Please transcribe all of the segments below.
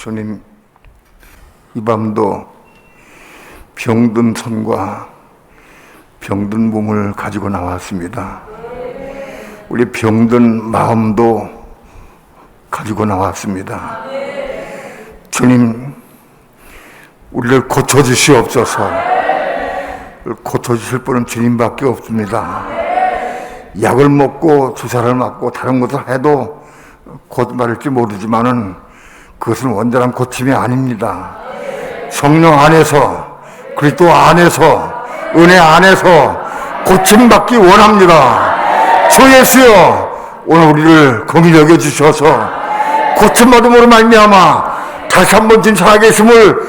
주님, 이 밤도 병든 손과 병든 몸을 가지고 나왔습니다. 우리 병든 마음도 가지고 나왔습니다. 주님, 우리를 고쳐주시옵소서. 고쳐주실 분은 주님밖에 없습니다. 약을 먹고 주사를 맞고 다른 것을 해도 곧말일지 모르지만은 그것은 온전한 고침이 아닙니다. 성령 안에서, 그리스도 안에서, 은혜 안에서 고침받기 원합니다. 주 예수여, 오늘 우리를 긍휼히 여겨 주셔서 고침받음으로 말미암아 다시 한번 진 살아계심을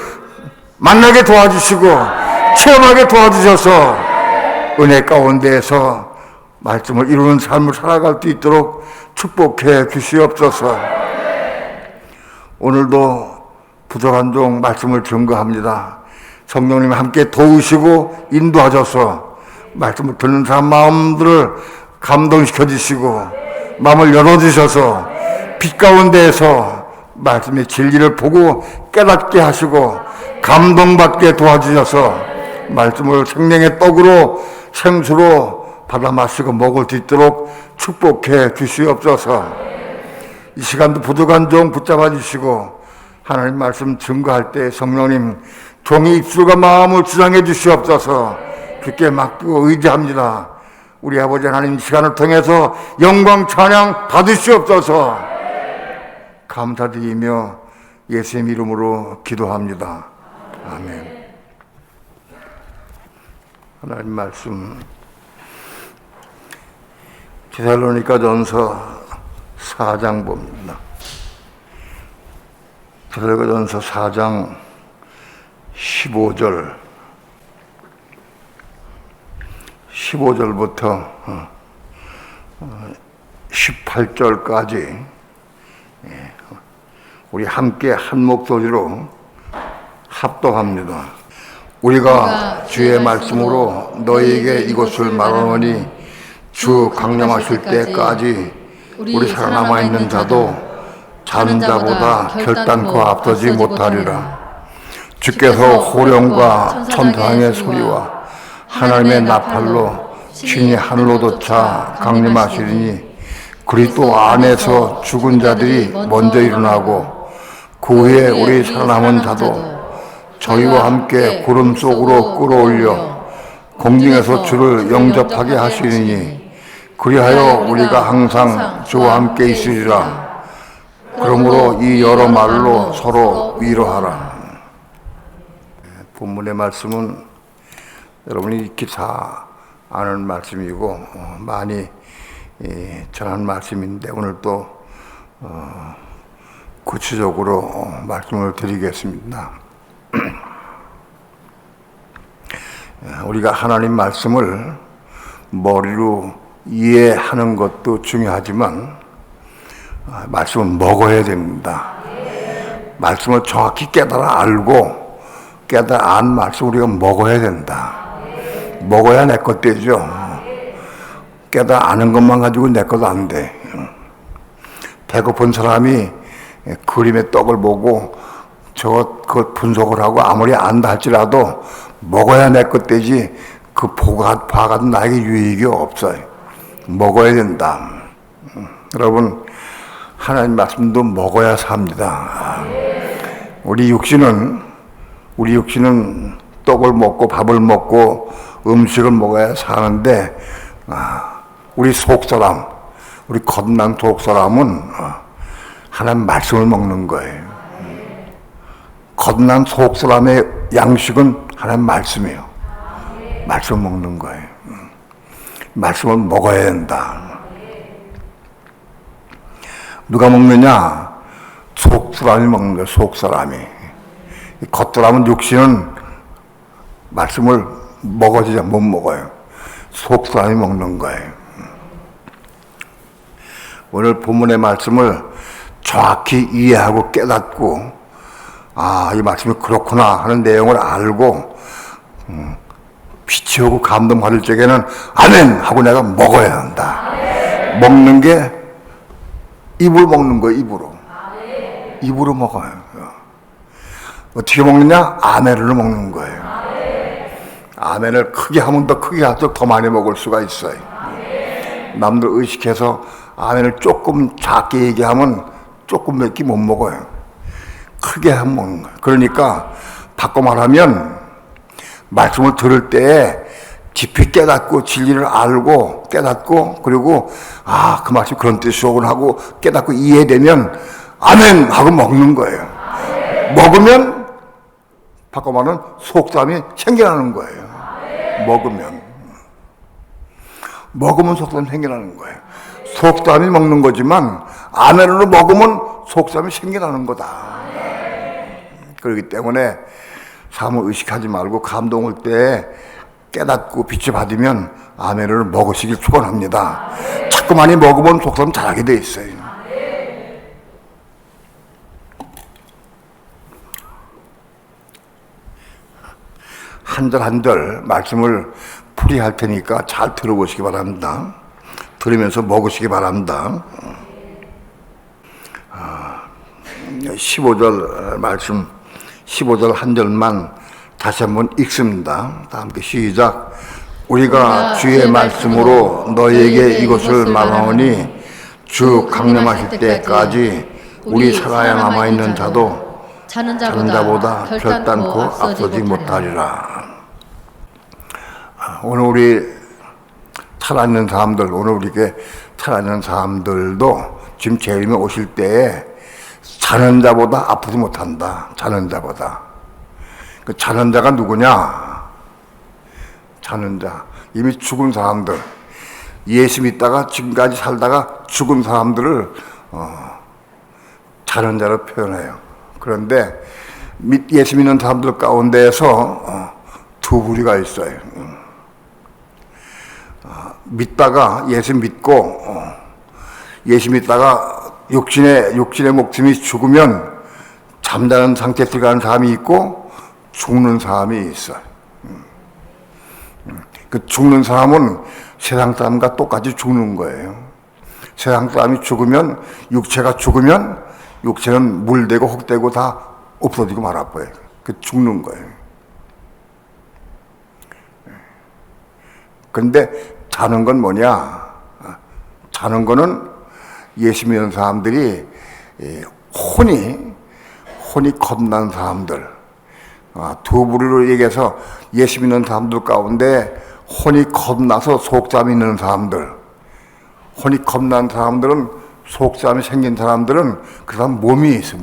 만나게 도와주시고 체험하게 도와주셔서 은혜 가운데에서 말씀을 이루는 삶을 살아갈 수 있도록 축복해 주시옵소서. 오늘도 부족한 종 말씀을 증거합니다. 성령님 함께 도우시고 인도하셔서 말씀을 듣는 사람 마음들을 감동시켜 주시고 마음을 열어주셔서 빛 가운데에서 말씀의 진리를 보고 깨닫게 하시고 감동받게 도와주셔서 말씀을 생명의 떡으로 생수로 받아 마시고 먹을 수 있도록 축복해 주시옵소서. 이 시간도 부족한 종 붙잡아 주시고 하나님 말씀 증거할 때 성령님 종의 입술과 마음을 주장해 주시옵소서. 주께 맡기고 의지합니다. 우리 아버지 하나님, 시간을 통해서 영광 찬양 받으시옵소서. 감사드리며 예수의 이름으로 기도합니다. 아멘. 하나님 말씀 데살로니가전서 4장 봅니다. 데살로니가전서 4장 15절부터 18절까지 우리 함께 한 목소리로 합독합니다. 우리가 주의 말씀으로 너희에게 이것을 말하노니 주 강림하실 때까지 우리 살아남아 있는 자도 자는 자보다 결단코 앞서지 못하리라. 주께서 호령과 천사의 소리와 하나님의 나팔로 신이 하늘로 돋아 강림하시리니 그리스도 안에서 죽은 자들이 먼저 일어나고 그 후에 우리 살아남은 자도 저희와 함께 구름 속으로 끌어올려 공중에서 주를 영접하게 하시리니 그리하여 우리가 항상 주와 함께 있으리라. 그러므로 이 여러 말로 서로 위로하라. 본문의 말씀은 여러분이 익히 다 아는 말씀이고 많이 전한 말씀인데 오늘 또 구체적으로 말씀을 드리겠습니다. 우리가 하나님 말씀을 머리로 이해하는 것도 중요하지만 말씀은 먹어야 됩니다. 말씀을 정확히 깨달아 알고 깨달아 안 말씀 우리가 먹어야 된다. 먹어야 내 것 되죠. 깨달아 아는 것만 가지고 내 것도 안 돼. 배고픈 사람이 그림의 떡을 보고 그 분석을 하고 아무리 안다 할지라도 먹어야 내 것 되지 그 봐가지고 나에게 유익이 없어요. 먹어야 된다. 여러분, 하나님 말씀도 먹어야 삽니다. 우리 육신은 떡을 먹고 밥을 먹고 음식을 먹어야 사는데 우리 속사람, 우리 겉난 속사람은 하나님 말씀을 먹는 거예요. 겉난 속사람의 양식은 하나님 말씀이에요. 말씀을 먹는 거예요. 말씀을 먹어야 된다. 누가 먹느냐? 속사람이 먹는 거예요. 속사람이. 겉사람은 육신은 말씀을 먹어지자 못 먹어요. 속사람이 먹는 거예요. 오늘 본문의 말씀을 정확히 이해하고 깨닫고 이 말씀이 그렇구나 하는 내용을 알고 빛이 오고 감동받을 적에는 아멘 하고 내가 먹어야 한다. 먹는 게 입으로 먹는 거예요. 입으로 먹어요. 어떻게 먹느냐? 아멘으로 먹는 거예요. 아멘을 크게 하면 더 크게 할수록 더 많이 먹을 수가 있어요. 남들 의식해서 아멘을 조금 작게 얘기하면 조금 몇 끼 못 먹어요. 크게 하면 먹는 거예요. 그러니까 바꿔 말하면 말씀을 들을 때 깊이 깨닫고 진리를 알고 깨닫고 그리고 그 말씀이 그런 뜻이오군 하고 깨닫고 이해되면 아멘 하고 먹는 거예요. 먹으면 바꿔 말하면 속담이 생겨나는 거예요. 먹으면 속담이 생겨나는 거예요. 속담이 먹는 거지만 아멘으로 먹으면 속담이 생겨나는 거다. 그렇기 때문에 삶을 의식하지 말고 감동 올 때 깨닫고 빛을 받으면 아멘을 먹으시길 축원합니다. 자꾸 많이 먹으면 속담 잘하게 돼 있어요. 한 절 한 절 말씀을 풀이할 테니까 잘 들어보시기 바랍니다. 들으면서 먹으시기 바랍니다. 15절 말씀 15절 한 절만 다시 한번 읽습니다. 다 함께 시작. 우리가 주의 말씀으로 너희에게 이것을 말하오니 주 강림하실 때까지 우리 살아야 남아있는 자도 자는 자보다 결단코 앞서지 못하리라. 오늘 우리 살아있는 사람들, 오늘 우리에게 살아있는 사람들도 지금 재림에 오실 때에 자는 자보다 아프지 못한다. 자는 자보다. 그 자는 자가 누구냐? 자는 자. 이미 죽은 사람들. 예수 믿다가 지금까지 살다가 죽은 사람들을 자는 자로 표현해요. 그런데 예수 믿는 사람들 가운데에서 두 부류가 있어요. 믿다가 예수 믿고 예수 믿다가 육신의 목숨이 죽으면 잠자는 상태에 들어가는 사람이 있고 죽는 사람이 있어요. 그 죽는 사람은 세상 사람과 똑같이 죽는 거예요. 세상 사람이 죽으면 육체가 죽으면 육체는 물되고 흙되고 다 없어지고 말아버려요. 그 죽는 거예요. 그런데 자는 건 뭐냐? 자는 거는 예수 믿는 사람들이 혼이 겁난 사람들. 두 부류로 얘기해서 예수 믿는 사람들 가운데 혼이 겁나서 속담이 있는 사람들. 혼이 겁난 사람들은 속담이 생긴 사람들은 그 사람 몸이 있어,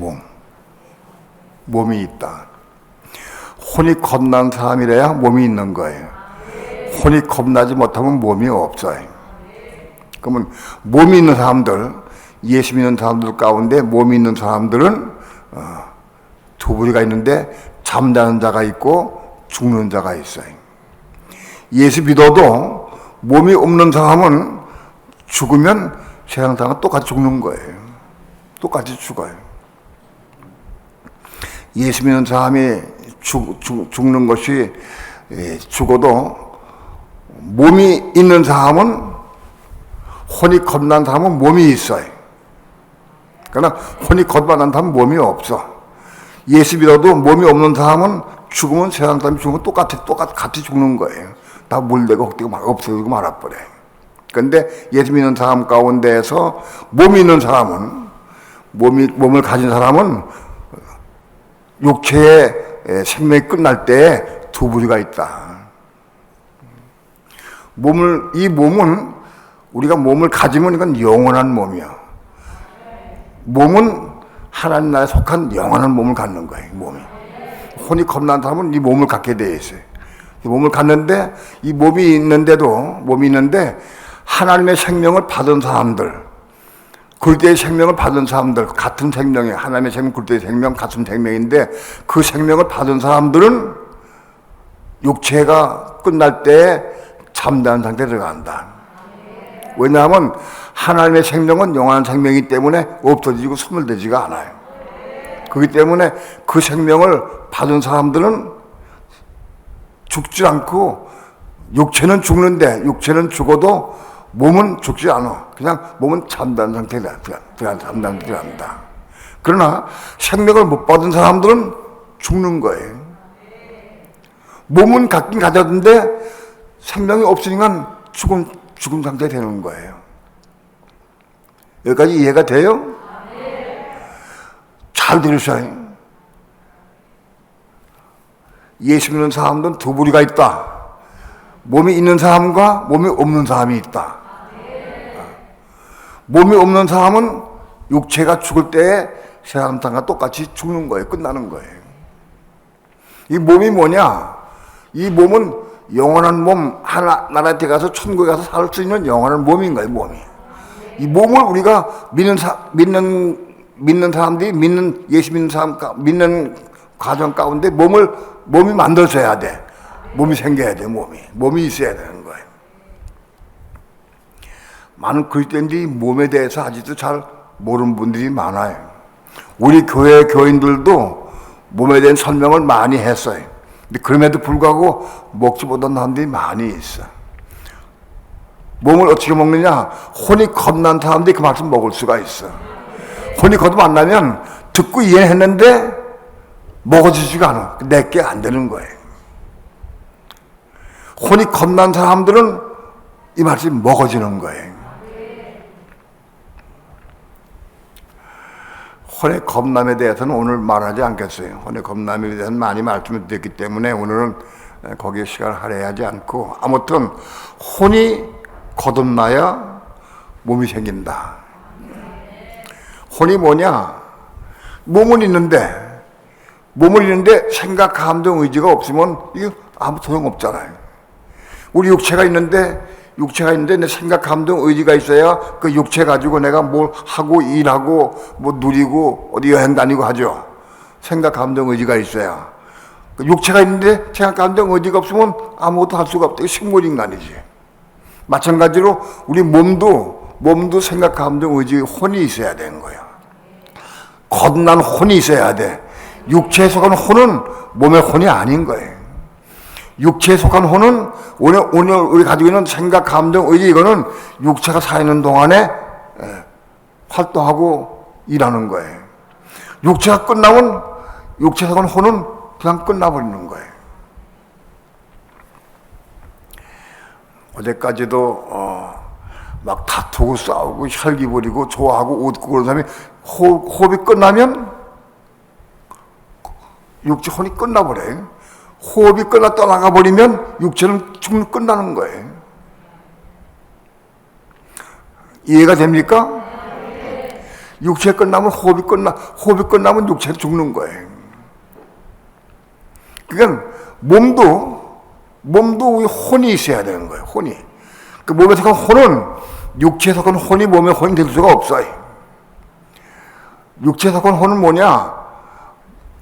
몸이 있다. 혼이 겁난 사람이라야 몸이 있는 거예요. 혼이 겁나지 못하면 몸이 없어요. 그러면 몸이 있는 사람들, 예수 믿는 사람들 가운데 몸이 있는 사람들은 두 부류가 있는데 잠자는 자가 있고 죽는 자가 있어요. 예수 믿어도 몸이 없는 사람은 죽으면 세상 사람은 똑같이 죽는 거예요. 똑같이 죽어요. 예수 믿는 사람이 죽는 것이 죽어도 몸이 있는 사람은 혼이 겁난 사람은 몸이 있어요. 그러나 혼이 겁난 사람은 몸이 없어. 예수 믿어도 몸이 없는 사람은 죽으면 세상 사람이 죽으면 똑같이 죽는 거예요. 다 물되고 흙되고 없어지고 말아버려요. 그런데 예수 믿는 사람 가운데에서 몸이 있는 사람은 몸을 가진 사람은 육체의 생명이 끝날 때 두 부류가 있다. 이 몸은 우리가 몸을 가지면 이건 영원한 몸이야. 몸은 하나님 나라에 속한 영원한 몸을 갖는 거예요. 몸이. 혼이 겁난 사람은 이 몸을 갖게 돼 있어요. 이 몸을 갖는데 이 몸이 있는데 하나님의 생명을 받은 사람들, 그리스도의 생명을 받은 사람들, 같은 생명이에요. 하나님의 생명, 그리스도의 생명, 같은 생명인데 그 생명을 받은 사람들은 육체가 끝날 때 잠자는 상태에 들어간다. 왜냐하면 하나님의 생명은 영원한 생명이기 때문에 없어지고 소멸되지가 않아요. 그렇기 때문에 그 생명을 받은 사람들은 죽지 않고 육체는 죽는데 육체는 죽어도 몸은 죽지 않아. 그냥 몸은 잠자는 상태에 들어간다. 그러나 생명을 못 받은 사람들은 죽는 거예요. 몸은 갖긴 가졌는데 생명이 없으니까 죽은 상태 되는 거예요. 여기까지 이해가 돼요? 잘 들으셔요. 예수 믿는 사람들은 두 부류가 있다. 몸이 있는 사람과 몸이 없는 사람이 있다. 몸이 없는 사람은 육체가 죽을 때에 세상과 똑같이 죽는 거예요. 끝나는 거예요. 이 몸이 뭐냐? 이 몸은 영원한 몸, 하나님에 가서 천국에 가서 살 수 있는 영원한 몸인 거예요. 몸이. 이 몸을 우리가 믿는 사람들이 예수 믿는 사람 믿는 과정 가운데 몸이 만들어져야 돼. 몸이 생겨야 돼. 몸이 있어야 되는 거예요. 많은 그리스도인들이 몸에 대해서 아직도 잘 모르는 분들이 많아요. 우리 교회 교인들도 몸에 대한 설명을 많이 했어요. 근데 그럼에도 불구하고 먹지 못한 사람들이 많이 있어. 몸을 어떻게 먹느냐? 혼이 겁난 사람들이 그 말씀 먹을 수가 있어. 혼이 거듭 안 나면 듣고 이해했는데 먹어지지가 않아. 내게 안 되는 거예요. 혼이 겁난 사람들은 이 말씀이 먹어지는 거예요. 혼의 겁남에 대해서는 오늘 말하지 않겠어요. 혼의 겁남에 대해서는 많이 말씀을 드렸기 때문에 오늘은 거기에 시간을 할애하지 않고, 아무튼 혼이 거듭나야 몸이 생긴다. 혼이 뭐냐? 몸은 있는데 생각, 감정, 의지가 없으면 이게 아무 소용없잖아요. 우리 육체가 있는데 내 생각, 감정, 의지가 있어야 그 육체 가지고 내가 뭘 하고 일하고 뭐 누리고 어디 여행 다니고 하죠. 생각, 감정, 의지가 있어야. 그 육체가 있는데 생각, 감정, 의지가 없으면 아무것도 할 수가 없다. 식물인간이지. 마찬가지로 우리 몸도 생각, 감정, 의지, 혼이 있어야 되는 거야. 거듭난 혼이 있어야 돼. 육체에 속한 혼은 몸의 혼이 아닌 거예요. 육체에 속한 혼은 오늘 우리 가지고 있는 생각, 감정, 의지, 이거는 육체가 살아있는 동안에 활동하고 일하는 거예요. 육체가 끝나면 육체에 속한 혼은 그냥 끝나버리는 거예요. 어제까지도 막 다투고 싸우고 혈기 부리고 좋아하고 웃고 그런 사람이 호흡이 끝나면 육체 혼이 끝나버려요. 호흡이 끝나 떠나가 버리면 육체는 끝나는 거예요. 이해가 됩니까? 육체 끝나면 호흡이 끝나면 육체는 죽는 거예요. 그러니까 몸도 우리 혼이 있어야 되는 거예요. 혼이. 그 몸에 속한 혼은 육체에 속한 혼이 몸의 혼이 될 수가 없어요. 육체에 속한 혼은 뭐냐?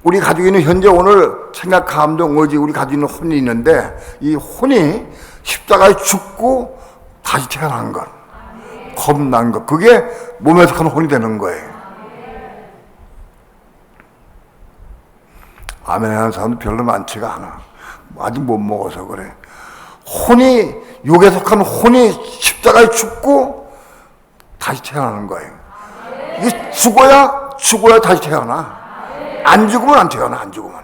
우리 가지고 있는 현재 오늘 생각, 감정, 의지, 우리 가지고 있는 혼이 있는데 이 혼이 십자가에 죽고 다시 태어난 것, 겁난 것, 그게 몸에 속한 혼이 되는 거예요. 아멘 하는 사람도 별로 많지가 않아. 아직 못 먹어서 그래. 육에 속한 혼이 십자가에 죽고 다시 태어나는 거예요. 이게 죽어야 다시 태어나. 안 죽으면 안 태어나. 안 죽으면.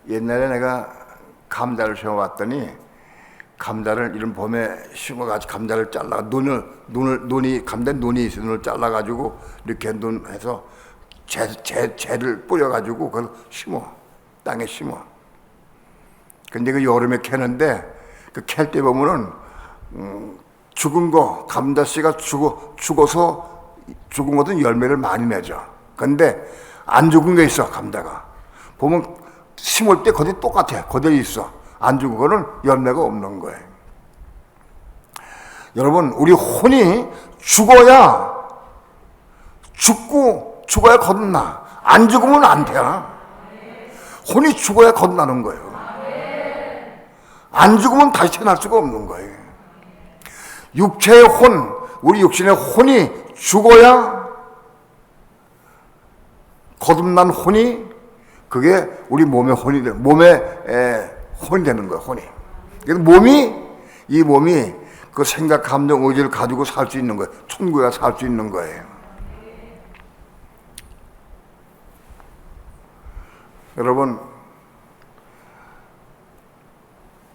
옛날에 내가 감자를 심어봤더니 감자를 이런 봄에 심어가지고 감자를 잘라 감자 눈이 있어. 눈을 잘라가지고 이렇게 해서 재를 뿌려가지고 그걸 땅에 심어. 근데 그 여름에 캐는데 그 캘 때 보면은 죽은 거 감자씨가 죽어서 죽은 것은 열매를 많이 내죠. 근데 안 죽은 게 있어. 감자가 보면 심을 때 거기 똑같아. 그대로 있어. 안 죽은 거는 열매가 없는 거예요. 여러분, 우리 혼이 죽어야 거듭나. 안 죽으면 안 태어나. 혼이 죽어야 거듭나는 거예요. 안 죽으면 다시 태어날 수가 없는 거예요. 육체의 혼, 우리 육신의 혼이 죽어야 거듭난 혼이, 그게 우리 몸의 혼이 혼이 되는 거예요. 혼이. 그래서 이 몸이 그 생각, 감정, 의지를 가지고 살 수 있는 거예요. 천국에 살 수 있는 거예요. 여러분,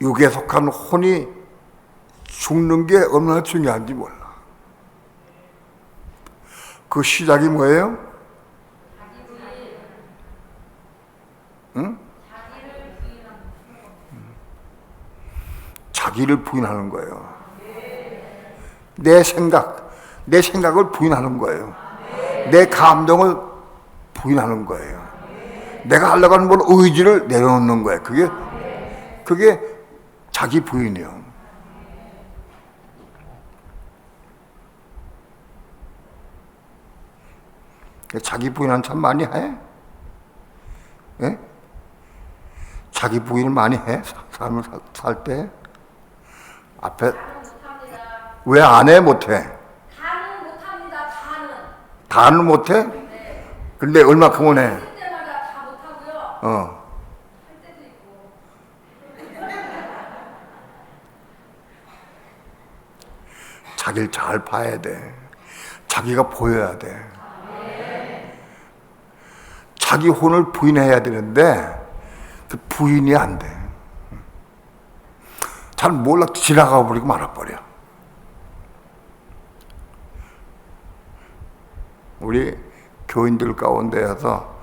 육에 속한 혼이 죽는 게 얼마나 중요한지 몰라. 그 시작이 뭐예요? 응? 자기를 부인하는 거예요. 내 생각을 부인하는 거예요. 내 감정을 부인하는 거예요. 내가 하려고 하는 뭘 의지를 내려놓는 거예요. 그게 자기 부인이에요. 자기 부인은 참 많이 해? 예? 자기 부인을 많이 해? 삶을 살 때? 앞에 왜 안 해? 못해? 다는 못합니다. 다는 못해? 네. 근데 얼마큼은 해? 할 때마다 다 못하고요. 할 때도 있고. 자기를 잘 봐야 돼. 자기가 보여야 돼. 자기 혼을 부인해야 되는데 그 부인이 안 돼. 잘 몰라 지나가 버리고 말아버려. 우리 교인들 가운데에서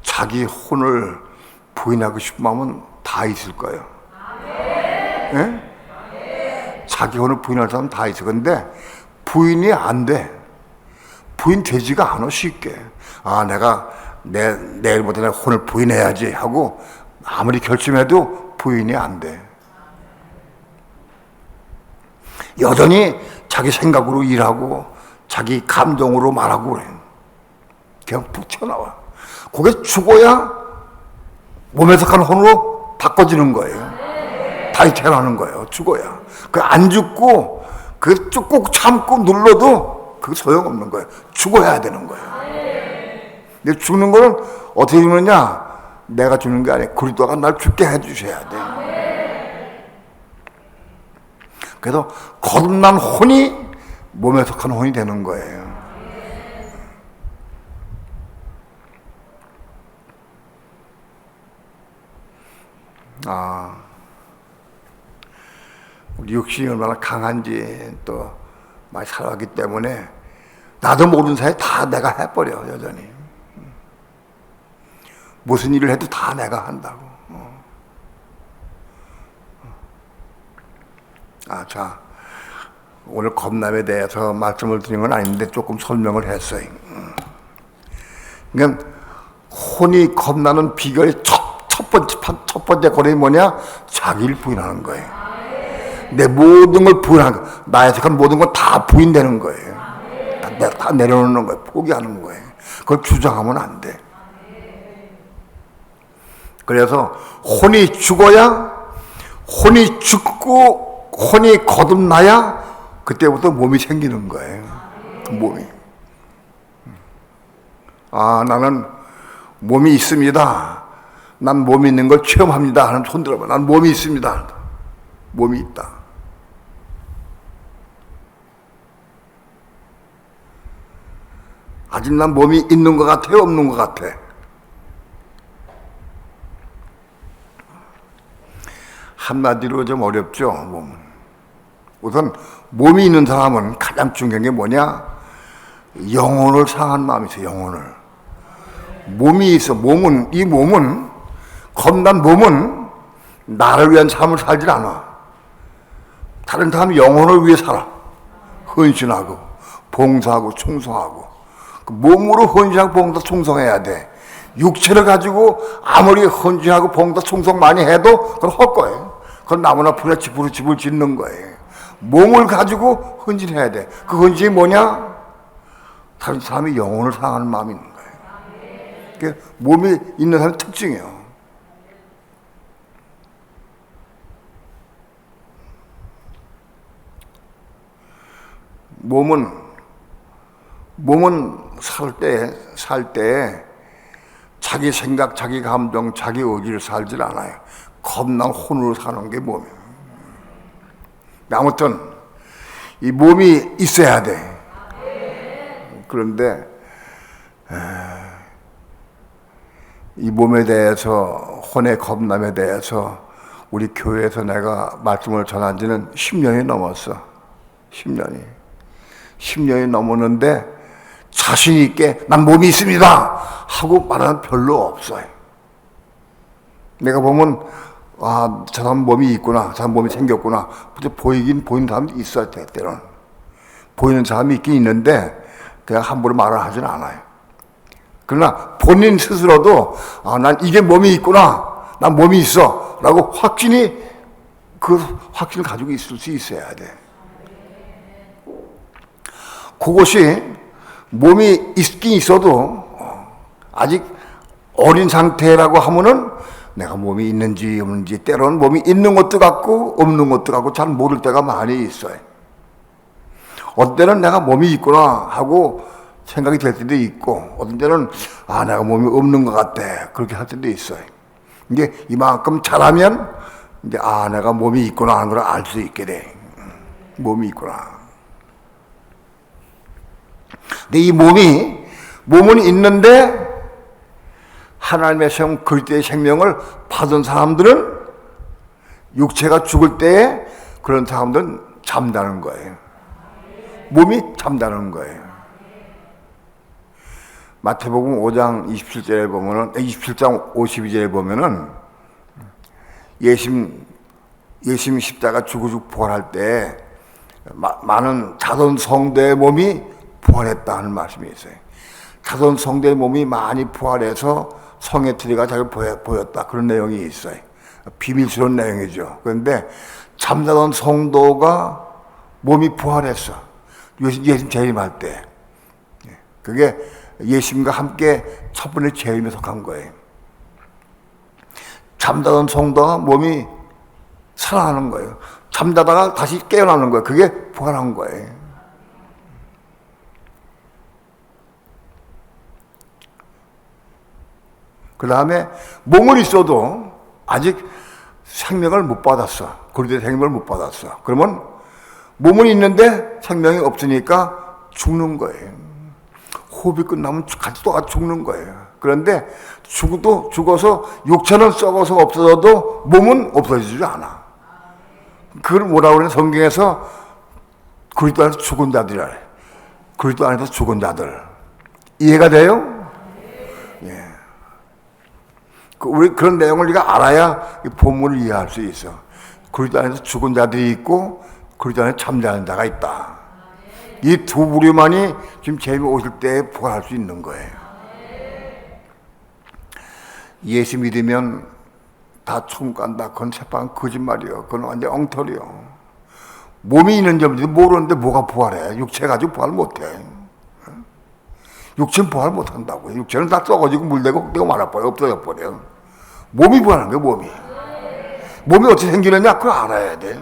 자기 혼을 부인하고 싶은 마음은 다 있을 거예요. 예? 자기 혼을 부인할 사람은 다 있어. 근데 부인이 안 돼. 부인 되지가 않아 쉽게. 아, 내가 내일부터 내가 혼을 부인해야지 하고 아무리 결심해도 부인이 안 돼. 여전히 자기 생각으로 일하고 자기 감정으로 말하고 그래. 그냥 푹 튀어나와. 그게 죽어야 몸에 속한 혼으로 바꿔지는 거예요. 다이태라는 거예요. 죽어야. 그 안 죽고 그 꼭 참고 눌러도 그게 소용없는 거예요. 죽어야 되는 거예요. 근데 죽는 거는 어떻게 죽느냐? 내가 죽는 게 아니에요. 그리스도가 날 죽게 해주셔야 돼. 그래서 거듭난 혼이 몸에 속한 혼이 되는 거예요. 우리 육신이 얼마나 강한지 또 많이 살아왔기 때문에 나도 모르는 사이에 다 내가 해버려. 여전히 무슨 일을 해도 다 내가 한다고. 자, 오늘 겁남에 대해서 말씀을 드린 건 아닌데 조금 설명을 했어요. 그러니까 혼이 겁나는 비결이 첫 번째 고린이 뭐냐? 자기를 부인하는 거예요. 내 모든 걸 부인하는 거예요. 나에 속한 모든 건 다 부인되는 거예요. 다 내려놓는 거예요. 포기하는 거예요. 그걸 주장하면 안 돼. 그래서 혼이 죽어야, 혼이 죽고 혼이 거듭나야 그때부터 몸이 생기는 거예요. 몸이. 나는 몸이 있습니다. 난 몸이 있는 걸 체험합니다. 하는 손 들어봐. 난 몸이 있습니다. 몸이 있다. 아직 난 몸이 있는 것 같아요? 없는 것 같아? 한마디로 좀 어렵죠, 몸은. 우선 몸이 있는 사람은 가장 중요한 게 뭐냐? 영혼을 상한 마음이 있어요. 영혼을. 몸이 있어. 이 몸은 겁난 몸은 나를 위한 삶을 살질 않아. 다른 사람 영혼을 위해 살아. 헌신하고 봉사하고 충성하고. 그 몸으로 헌신하고 봉사 충성해야 돼. 육체를 가지고 아무리 헌신하고 봉사 충성 많이 해도 그건 헛거예요. 그건 나무나 풀에 집을 짓는 거예요. 몸을 가지고 헌신해야 돼. 그 헌신이 뭐냐? 다른 사람이 영혼을 사랑하는 마음이 있는 거예요. 그게 몸이 있는 사람의 특징이에요. 몸은 살 때 자기 생각, 자기 감정, 자기 의지를 살질 않아요. 겁난 혼으로 사는 게 몸이에요. 아무튼 이 몸이 있어야 돼. 그런데 이 몸에 대해서, 혼의 겁남에 대해서 우리 교회에서 내가 말씀을 전한 지는 10년이 넘었어. 10년이 넘었는데 자신 있게 난 몸이 있습니다 하고 말하는 별로 없어요. 내가 보면 저 사람 몸이 있구나, 저 사람 몸이 생겼구나. 보이는 사람이 있어야 돼. 때로는 보이는 사람이 있긴 있는데 그냥 함부로 말을 하진 않아요. 그러나 본인 스스로도 난 이게 몸이 있구나, 난 몸이 있어 라고 그 확신을 가지고 있을 수 있어야 돼. 그것이 몸이 있긴 있어도 아직 어린 상태라고 하면은 내가 몸이 있는지 없는지, 때로는 몸이 있는 것도 같고 없는 것도 같고 잘 모를 때가 많이 있어요. 어떤 때는 내가 몸이 있구나 하고 생각이 될 때도 있고, 어떤 때는 내가 몸이 없는 것 같아 그렇게 할 때도 있어요. 이제 이만큼 잘하면 이제 내가 몸이 있구나 하는 걸 알 수 있게 돼. 몸이 있구나. 근데 이 몸은 있는데 하나님의 그리스도의 생명을 받은 사람들은, 육체가 죽을 때에 그런 사람들은 잠자는 거예요. 몸이 잠자는 거예요. 마태복음 5장 27절에 보면은, 27장 52절에 보면은 예수님 십자가 죽으시고 부활할 때 많은 자손 성도의 몸이 부활했다는 말씀이 있어요. 자손 성도의 몸이 많이 부활해서 성의 틀이가 잘 보였다, 그런 내용이 있어요. 비밀스러운 내용이죠. 그런데 잠자던 성도가 몸이 부활했어. 예수님 재림할 때. 그게 예수님과 함께 첫 번째 재림에 속한 거예요. 잠자던 성도가 몸이 살아나는 거예요. 잠자다가 다시 깨어나는 거예요. 그게 부활한 거예요. 그 다음에 몸은 있어도 아직 생명을 못 받았어. 그리스도의 생명을 못 받았어. 그러면 몸은 있는데 생명이 없으니까 죽는 거예요. 호흡이 끝나면 같이 또 죽는 거예요. 그런데 죽어서 육체는 썩어서 없어져도 몸은 없어지지 않아. 그걸 뭐라고 그러냐, 성경에서 그리스도 안에서 죽은 자들이라. 그리스도 안에서 죽은 자들. 이해가 돼요? 예. 우리 그런 내용을 우리가 알아야 이 본문을 이해할 수 있어. 그리스도 안에서 죽은 자들이 있고 그리스도 안에 잠자는 자가 있다. 이 두 부류만이 지금 재림이 오실 때에 부활할 수 있는 거예요. 예수 믿으면 다 천국 간다. 그건 새빨간 거짓말이요. 그건 완전 엉터리요. 몸이 있는 점도 모르는데 뭐가 부활해? 육체 가지고 부활 못해. 육체는 부활 못한다고. 육체는 다 썩어지고 물되고 말아버려. 없어져 버려. 몸이 부활하는 거야, 몸이. 몸이 어떻게 생기느냐? 그걸 알아야 돼.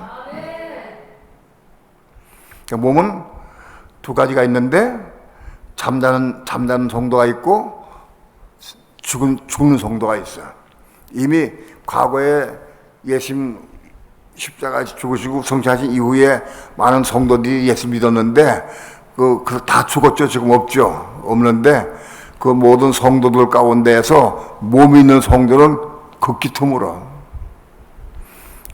그러니까 몸은 두 가지가 있는데, 잠자는 성도가 있고 죽는 성도가 있어. 이미 과거에 예수님 십자가에 죽으시고 성취하신 이후에 많은 성도들이 예수 믿었는데 그 다 죽었죠. 지금 없죠. 없는데 그 모든 성도들 가운데에서 몸이 있는 성도는 극히 드물어.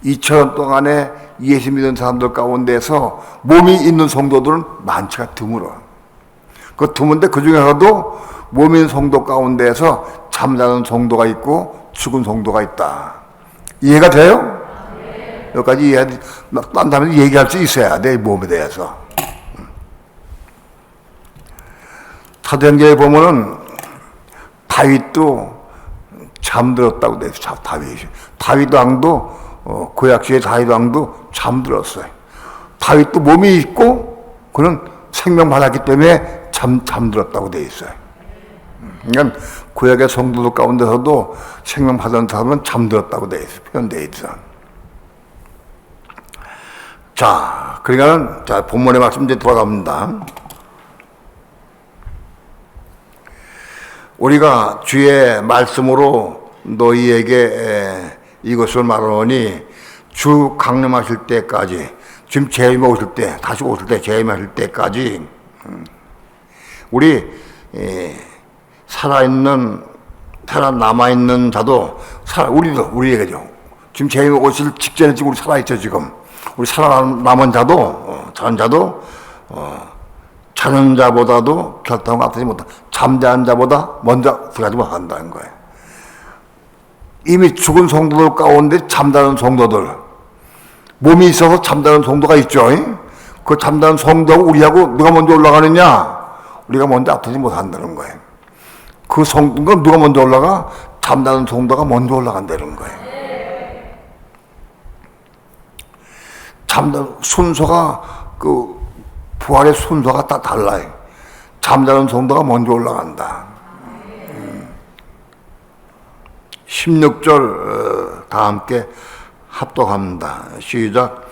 2000년 동안에 예수 믿은 사람들 가운데서 몸이 있는 성도들은 많지가 드물어. 그 드문데 그 중에서도 몸이 있는 성도 가운데서 잠자는 성도가 있고 죽은 성도가 있다. 이해가 돼요? 네. 여기까지 이해하지. 딴 사람이 얘기할 수 있어야 돼, 몸에 대해서. 사도행전에 보면은 다윗도 잠들었다고 돼 있어. 다윗 왕도 구약시대 다윗 왕도 잠들었어요. 다윗도 몸이 있고 그는 생명 받았기 때문에 잠들었다고 돼 있어요. 그러니까 구약의 성도들 가운데서도 생명 받은 사람은 잠들었다고 돼 있어. 표현돼 있어. 자, 그러니까는 본문의 말씀 이제 돌아갑니다. 우리가 주의 말씀으로 너희에게 이것을 말하노니 주 강림하실 때까지, 지금 재림이 오실 때, 다시 오실 때 재림하실 때까지 살아있는 살아남아있는 자도, 우리 얘기죠. 지금 재림 오실 직전에 지금 우리 살아있죠, 지금. 우리 살아남은 자도, 자는 자보다도 결단을 앞서지 못한다. 잠자는 자보다 먼저 들어가지 못한다는 거예요. 이미 죽은 성도들 가운데 잠자는 성도들, 몸이 있어서 잠자는 성도가 있죠. 그 잠자는 성도하고 우리하고 누가 먼저 올라가느냐? 우리가 먼저 앞서지 못한다는 거예요. 그 성도가 누가 먼저 올라가? 잠자는 성도가 먼저 올라간다는 거예요. 잠자는 순서가, 부활의 순서가 다 달라요. 잠자는 성도가 먼저 올라간다. 16절 다 함께 합독합니다. 시작.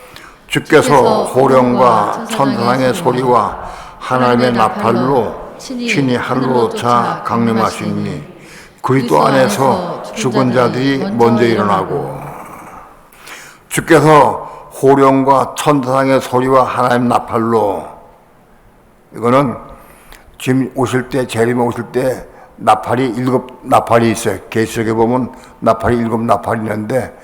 주께서 호령과 천사장의 소리와 하나님의 나팔로 친히 하늘로차 강림하시니 그리스도 안에서 죽은 자들이 먼저 일어나고, 주께서 호령과 천사장의 소리와 하나님 나팔로, 이거는 지금 오실 때, 재림에 오실 때 나팔이 7나팔이 있어요. 계시록에 보면 나팔이 7나팔이 있는데,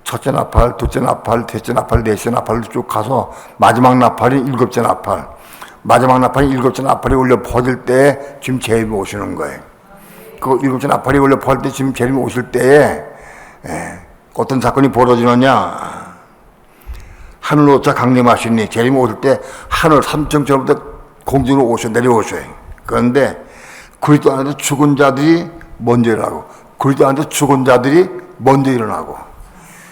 첫째 나팔, 둘째 나팔, 셋째 나팔, 넷째 나팔로 쭉 가서 마지막 나팔이 7째 나팔, 마지막 나팔이 7째 나팔이 올려 퍼질 때 지금 재림이 오시는 거예요. 그 7째 나팔이 올려 퍼질 때 지금 재림이 오실 때에 어떤 사건이 벌어지느냐? 하늘로차 강림하시니, 재림이 오실 때 하늘 3층처럼부터 공중으로 내려오셔요. 그런데 그리스도 안에서 죽은 자들이 먼저 일어나고, 그리스도 안에서 죽은 자들이 먼저 일어나고,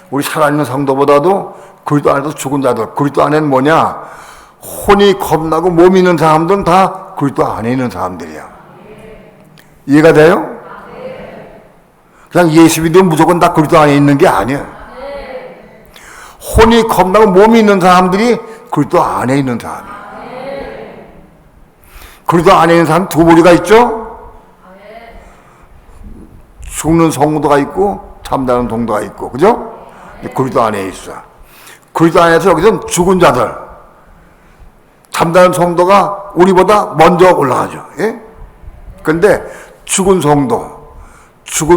우리 살아있는 성도보다도 그리스도 안에서 죽은 자들, 그리스도 안에는 뭐냐? 혼이 겁나고 몸이 있는 사람들은 다 그리스도 안에 있는 사람들이야. 이해가 돼요? 그냥 예수 믿으면 무조건 다 그리스도 안에 있는 게 아니야. 혼이 겁나고 몸이 있는 사람들이 그리스도 안에 있는 사람이야. 그리스도 안에 있는 사람 두 부류가 있죠? 죽는 성도가 있고 잠자는 성도가 있고, 그죠? 그리스도 안에 있어. 그리스도 안에서 여기서 죽은 자들, 잠자는 성도가 우리보다 먼저 올라가죠. 예? 근데 죽은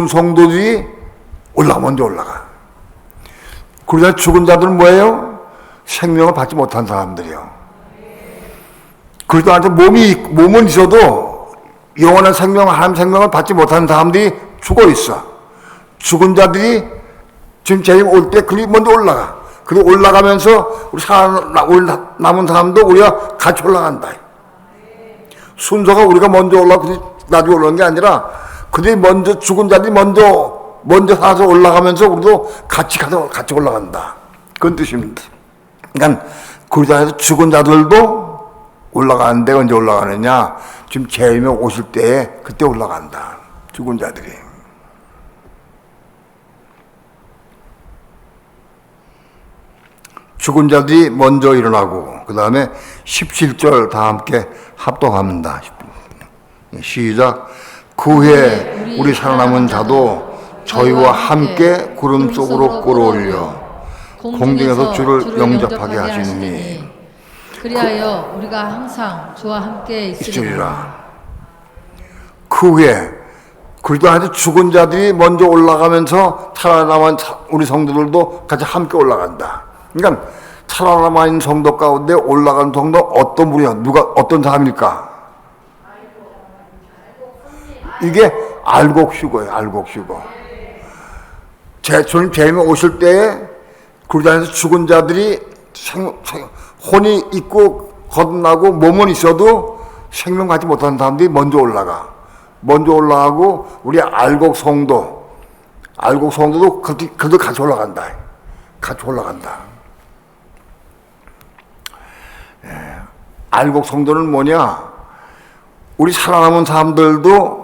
성도들이 먼저 올라가. 그러자 죽은 자들은 뭐예요? 생명을 받지 못한 사람들이요. 그리스도 안에서 몸은 있어도 영원한 생명, 하나님 생명을 받지 못하는 사람들이 죽어 있어. 죽은 자들이 지금 재림 올 때 그리 먼저 올라가. 그리고 올라가면서 우리 남은 사람도 우리가 같이 올라간다. 순서가 우리가 먼저 올라가고 나중에 올라가는 게 아니라 그들이 먼저, 죽은 자들이 먼저 살아서 올라가면서 우리도 같이 올라간다. 그런 뜻입니다. 그러니까 그리스도 안에서 죽은 자들도 올라가는데 언제 올라가느냐? 지금 재림에 오실 때에 그때 올라간다. 죽은 자들이. 죽은 자들이 먼저 일어나고, 그 다음에 17절 다 함께 합독합니다. 시작. 그 후에 우리 살아남은 자도 저희와 함께 구름 속으로 끌어올려 공중에서 주를 영접하게 하시니 그리하여 우리가 항상 주와 함께 있으리라. 그 후에 그리스도 안에서 죽은 자들이 먼저 올라가면서 살아남은 우리 성도들도 같이 함께 올라간다. 그러니까 살아남아 있는 성도 가운데 올라간 성도 어떤 분이야? 어떤 사람일까? 이게 알곡슈거예요. 알곡슈거. 주님 재림에 오실 때에 그리스도 안에서 죽은 자들이 혼이 있고 거듭나고 몸은 있어도 생명 갖지 못하는 사람들이 먼저 올라가고 우리 알곡 성도도 그들도 같이 올라간다. 알곡 성도는 뭐냐? 우리 살아남은 사람들도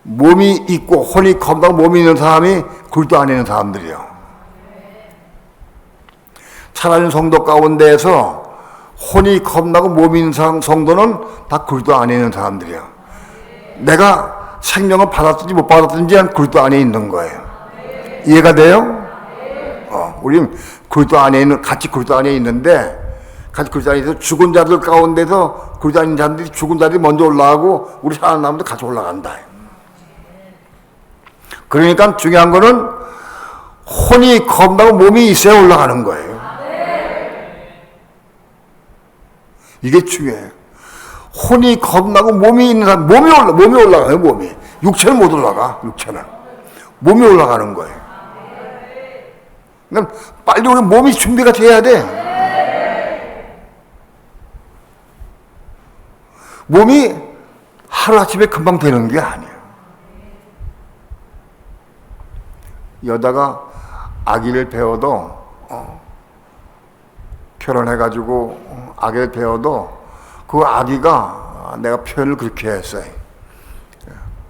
몸이 있고 혼이 겁나고 몸이 있는 사람이 그리스도 안에 있는 사람들이요. 살아있는 성도 가운데에서 혼이 겁나고 몸이 있는 성도는 다 그리스도 안에 있는 사람들이요. 내가 생명을 받았든지 못 받았든지 그리스도 안에 있는 거예요. 이해가 돼요? 우리는 같이 그리스도 안에 있는데, 같이 그리스도 안에 있어서 죽은 자들 가운데서 그리스도 안에 있는 사람들이 죽은 자들이 먼저 올라가고 우리 살아남은 같이 올라간다. 그러니까 중요한 거는 혼이 겁나고 몸이 있어야 올라가는 거예요. 이게 중요해요. 혼이 겁나고 몸이 있는 사람, 몸이 올라가요, 몸이. 육체는 못 올라가, 육체는. 몸이 올라가는 거예요. 그러니까 빨리 우리 몸이 준비가 돼야 돼. 몸이 하루아침에 금방 되는 게 아니에요. 여자가 아기를 배워도, 결혼해가지고 아기를 배워도 그 아기가 내가 표현을 그렇게 했어요.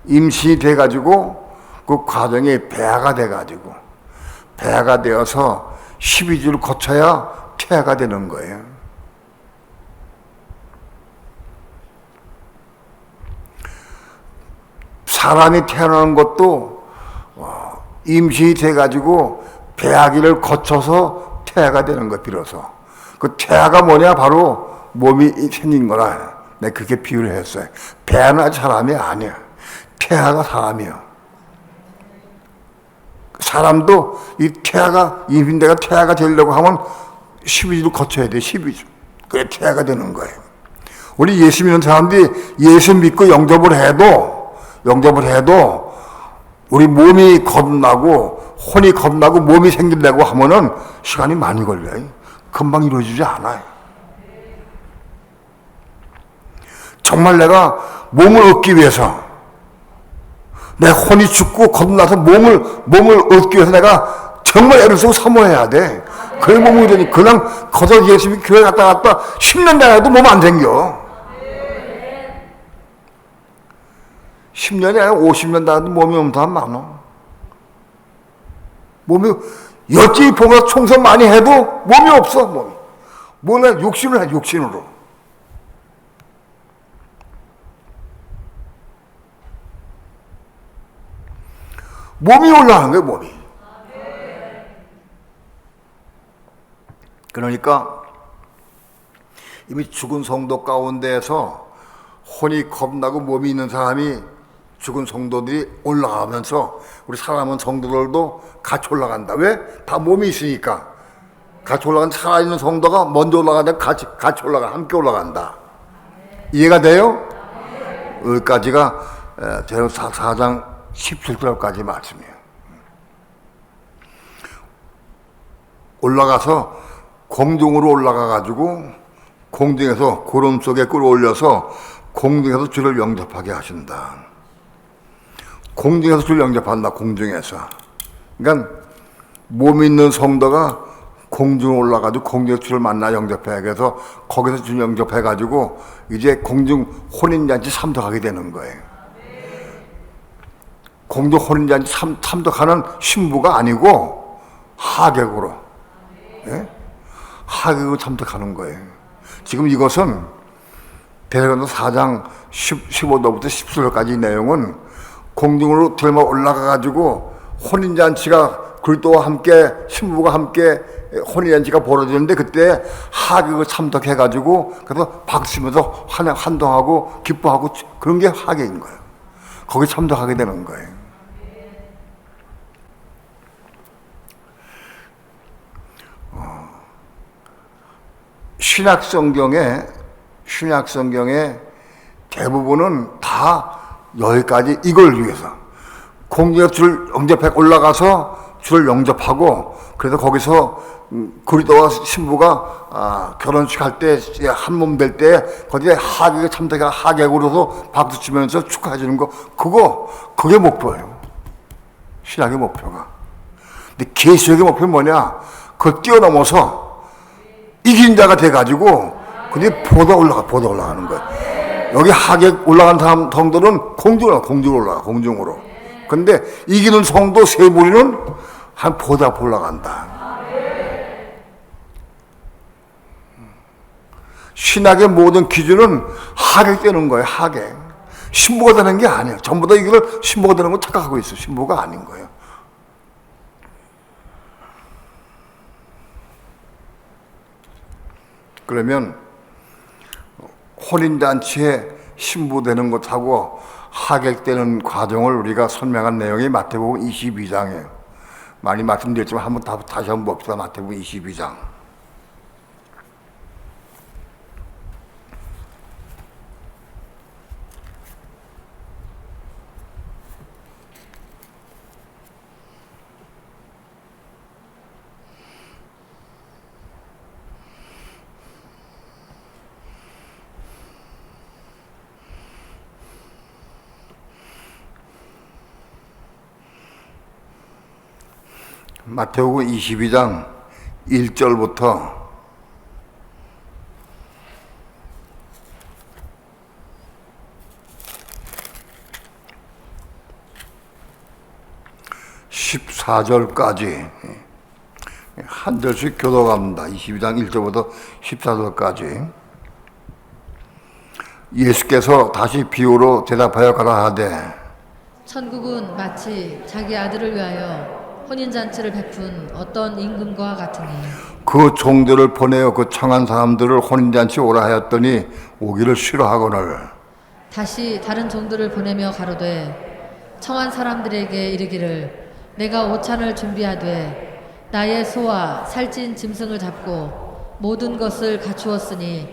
임신이 돼가지고 그 과정이 배아가 돼가지고 배아가 되어서 12주를 거쳐야 태아가 되는 거예요. 사람이 태어나는 것도 임신이 돼가지고 배아기를 거쳐서 태아가 되는 것 비로소. 그 태아가 뭐냐? 바로 몸이 생긴 거라. 내가 그렇게 비유를 했어요. 배아는 사람이 아니야. 태아가 사람이야. 사람도 이 태아가, 임신대가 태아가 되려고 하면 12주를 거쳐야 돼, 12주. 그래, 태아가 되는 거예요. 우리 예수 믿는 사람들이 예수 믿고 영접을 해도 우리 몸이 겁나고 혼이 겁나고 몸이 생기려고 하면은 시간이 많이 걸려요. 금방 이루어지지 않아요. 정말 내가 몸을 얻기 위해서 내 혼이 죽고 겁나서 몸을 얻기 위해서 내가 정말 애를 쓰고 사모해야 돼. 그래 몸이 되니 그냥 거저 예수 믿고 교회 갔다 10년 다녀도 몸 안 생겨. 10년이 아니라 50년 다녀도 몸이 엄청 많아. 몸이 여찌 보면 총선 많이 해도 몸이 없어. 몸이 뭐냐? 육신을 해, 육신으로. 몸이 올라가는 거예요, 몸이. 그러니까 이미 죽은 성도 가운데에서 혼이 겁나고 몸이 있는 사람이 죽은 성도들이 올라가면서 우리 사람은 성도들도 같이 올라간다. 왜? 다 몸이 있으니까. 같이 올라간 살아있는 성도가 먼저 올라가는데 같이 올라가, 함께 올라간다. 이해가 돼요? 여기까지가 제로사 4장 17절까지 말씀이에요. 올라가서 공중으로 올라가가지고 공중에서 구름 속에 끌어올려서 공중에서 주를 영접하게 하신다. 공중에서 주를 영접한다. 공중에서. 그러니까 몸 있는 성도가 공중에 올라가지고 공중에서 주를 만나 영접해야 해서 거기서 주를 영접해가지고 이제 공중 혼인잔치 참석하게 되는 거예요. 공중 혼인잔치 참석하는 신부가 아니고 하객으로, 예? 하객으로 참석하는 거예요. 지금 이것은 대사관서 4장 15절부터 17절까지 내용은 공중으로 들마 올라가가지고 혼인잔치가 그리스도와 함께 신부가 함께 혼인잔치가 벌어지는데 그때 하객을 참석해가지고 그래서 박수면서 환동하고 기뻐하고 그런 게 하객인 거예요. 거기 참석하게 되는 거예요. 신약 성경의 대부분은 다 여기까지 이걸 위해서 공중에서 주를 영접해 올라가서 주를 영접하고 그래서 거기서 그리스도와 신부가 결혼식 할 때 한 몸 될 때 거기에 하객에 참석해 하객으로서 박수 치면서 축하해 주는 거 그게 목표예요. 신약의 목표가. 근데 계시록의 목표는 뭐냐? 그걸 뛰어넘어서 이긴 자가 돼가지고 근데 보다 올라가는 거예요. 여기 하객 올라간 사람 성도는 공중으로 올라가. 근데 이기는 성도 세 무리는 한 보다 올라간다. 신학의 모든 기준은 하객 되는 거예요. 하객. 신부가 되는 게 아니에요. 전부 다 이걸 신부가 되는 거 착각하고 있어요. 신부가 아닌 거예요. 그러면 혼인잔치에 신부되는 것하고 하객되는 과정을 우리가 설명한 내용이 마태복음 22장이에요. 많이 말씀드렸지만 한번 다시 한번 봅시다. 마태복음 22장. 마태복음 22장 1절부터 14절까지 한 절씩 교도갑니다. 22장 1절부터 14절까지. 예수께서 다시 비유로 대답하여 가라하되 천국은 마치 자기 아들을 위하여 혼인잔치를 베푼 어떤 임금과 같으니 그 종들을 보내어 그 청한 사람들을 혼인잔치 오라 하였더니 오기를 싫어하거늘 다시 다른 종들을 보내며 가로되 청한 사람들에게 이르기를 내가 오찬을 준비하되 나의 소와 살찐 짐승을 잡고 모든 것을 갖추었으니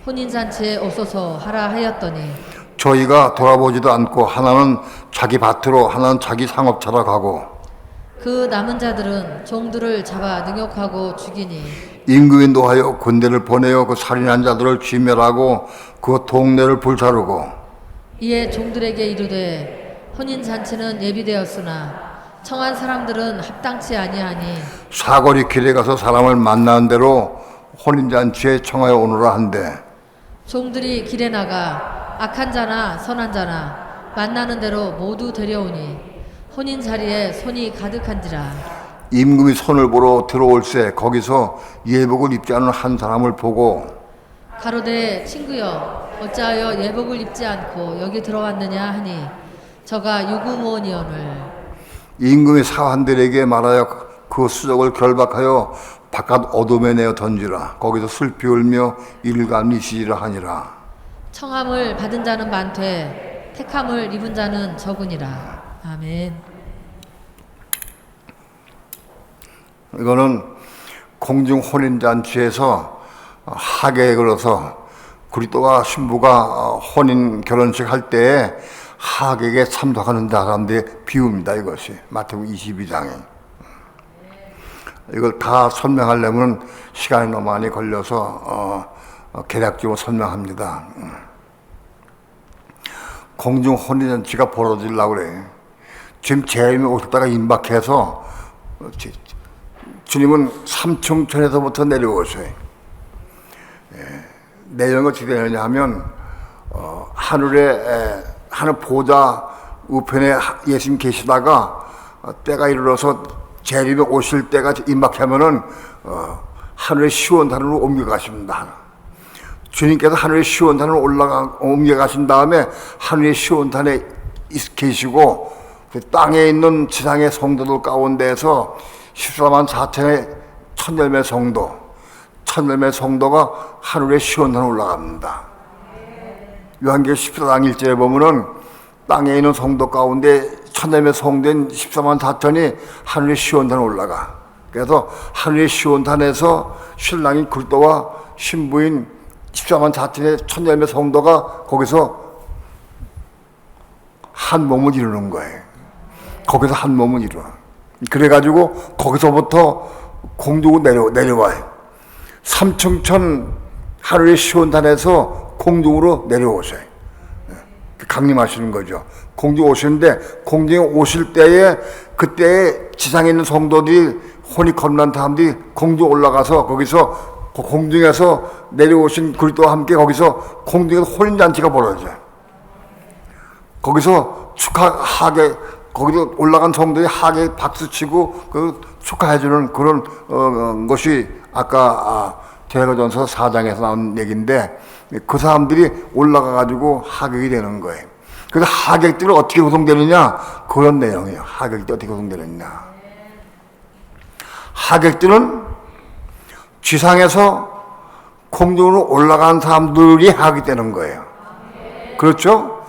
혼인잔치에 오소서 하라 하였더니 저희가 돌아보지도 않고 하나는 자기 밭으로 하나는 자기 상업차로 가고 그 남은 자들은 종들을 잡아 능욕하고 죽이니 임금이 하여 군대를 보내어 그 살인한 자들을 진멸하고 그 동네를 불사르고 이에 종들에게 이르되 혼인잔치는 예비되었으나 청한 사람들은 합당치 아니하니 사거리 길에 가서 사람을 만나는 대로 혼인잔치에 청하여 오너라 한대 종들이 길에 나가 악한 자나 선한 자나 만나는 대로 모두 데려오니 혼인 자리에 손이 가득한지라. 임금이 손을 보러 들어올새 거기서 예복을 입지 않은 한 사람을 보고 가로되 친구여 어찌하여 예복을 입지 않고 여기 들어왔느냐 하니 저가 유구무원이오늘. 임금이 사환들에게 말하여 그 수족을 결박하여 바깥 어둠에 내어 던지라. 거기서 슬피 울며 일감이 시리라 하니라. 청함을 받은 자는 많되 택함을 입은 자는 적으니라. 아멘. 이거는 공중 혼인잔치에서 하객에 걸어서 그리스도와 신부가 혼인 결혼식 할 때에 하객에 참석하는 사람들의 비유입니다. 이것이 마태복음 22장에. 이걸 다 설명하려면 시간이 너무 많이 걸려서 개략적으로 설명합니다. 공중 혼인잔치가 벌어지려고 그래. 지금 재림이 오셨다가 임박해서 주님은 삼층천에서부터 내려오셔요. 내용이 어떻게 되느냐 하면 하늘 보좌 우편에 예수님 계시다가 때가 이르러서 재림이 오실 때가 임박하면은 하늘의 시원산으로 옮겨가십니다. 주님께서 하늘의 시원산으로 옮겨가신 다음에 하늘의 시원산에 계시고 그 땅에 있는 지상의 성도들 가운데에서 14만 4천의 천열매 성도가 하늘의 시원산에 올라갑니다. 요한계시록 14장 1절에 보면은 땅에 있는 성도 가운데 천열매 성도인 14만 4천이 하늘의 시원산에 올라가. 그래서 하늘의 시원산에서 신랑인 그리스도와 신부인 14만 4천의 천열매 성도가 거기서 한 몸을 이루는 거예요. 거기서 한 몸을 이루어. 그래가지고 거기서부터 공중으로 내려와요. 삼층천 하늘의 시원산에서 공중으로 내려오셔요. 강림하시는 거죠. 공중 오시는데 공중에 오실 때에 그때 지상에 있는 성도들이 혼이 거듭난 사람들이 공중 올라가서 거기서 공중에서 내려오신 그리스도와 함께 거기서 공중에서 혼인잔치가 벌어져요. 거기서 축하하게 거기서 올라간 성도들이 하게 박수치고 그 축하해주는 그런 것이 아까 데살로니가전서 4장에서 나온 얘기인데 그 사람들이 올라가가지고 하객이 되는 거예요. 그래서 하객들은 어떻게 구성되느냐 그런 내용이에요. 하객들이 어떻게 구성되느냐. 하객들은 지상에서 공중으로 올라간 사람들이 하객이 되는 거예요. 그렇죠?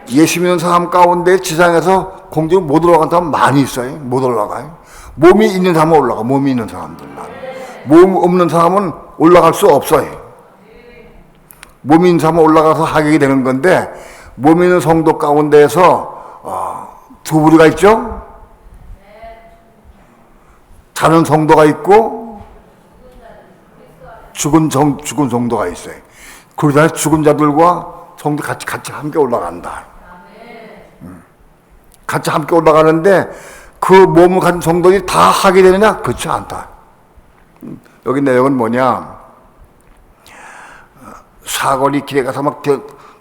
예수 믿는 사람 가운데 지상에서 공중에 못 올라간 사람 많이 있어요. 못 올라가요. 몸이 있는 사람은 올라가. 몸이 있는 사람들만. 몸 없는 사람은 올라갈 수 없어요. 몸이 있는 사람은 올라가서 하객이 되는 건데, 몸이 있는 성도 가운데에서 두 부류가 있죠? 자는 성도가 있고 죽은 성도가 있어요. 그러다 죽은 자들과 성도 같이 함께 올라간다. 같이 함께 올라가는데 그 몸을 가진 성도들이 다 하게 되느냐? 그렇지 않다. 여기 내용은 뭐냐? 사거리 길에 가서 막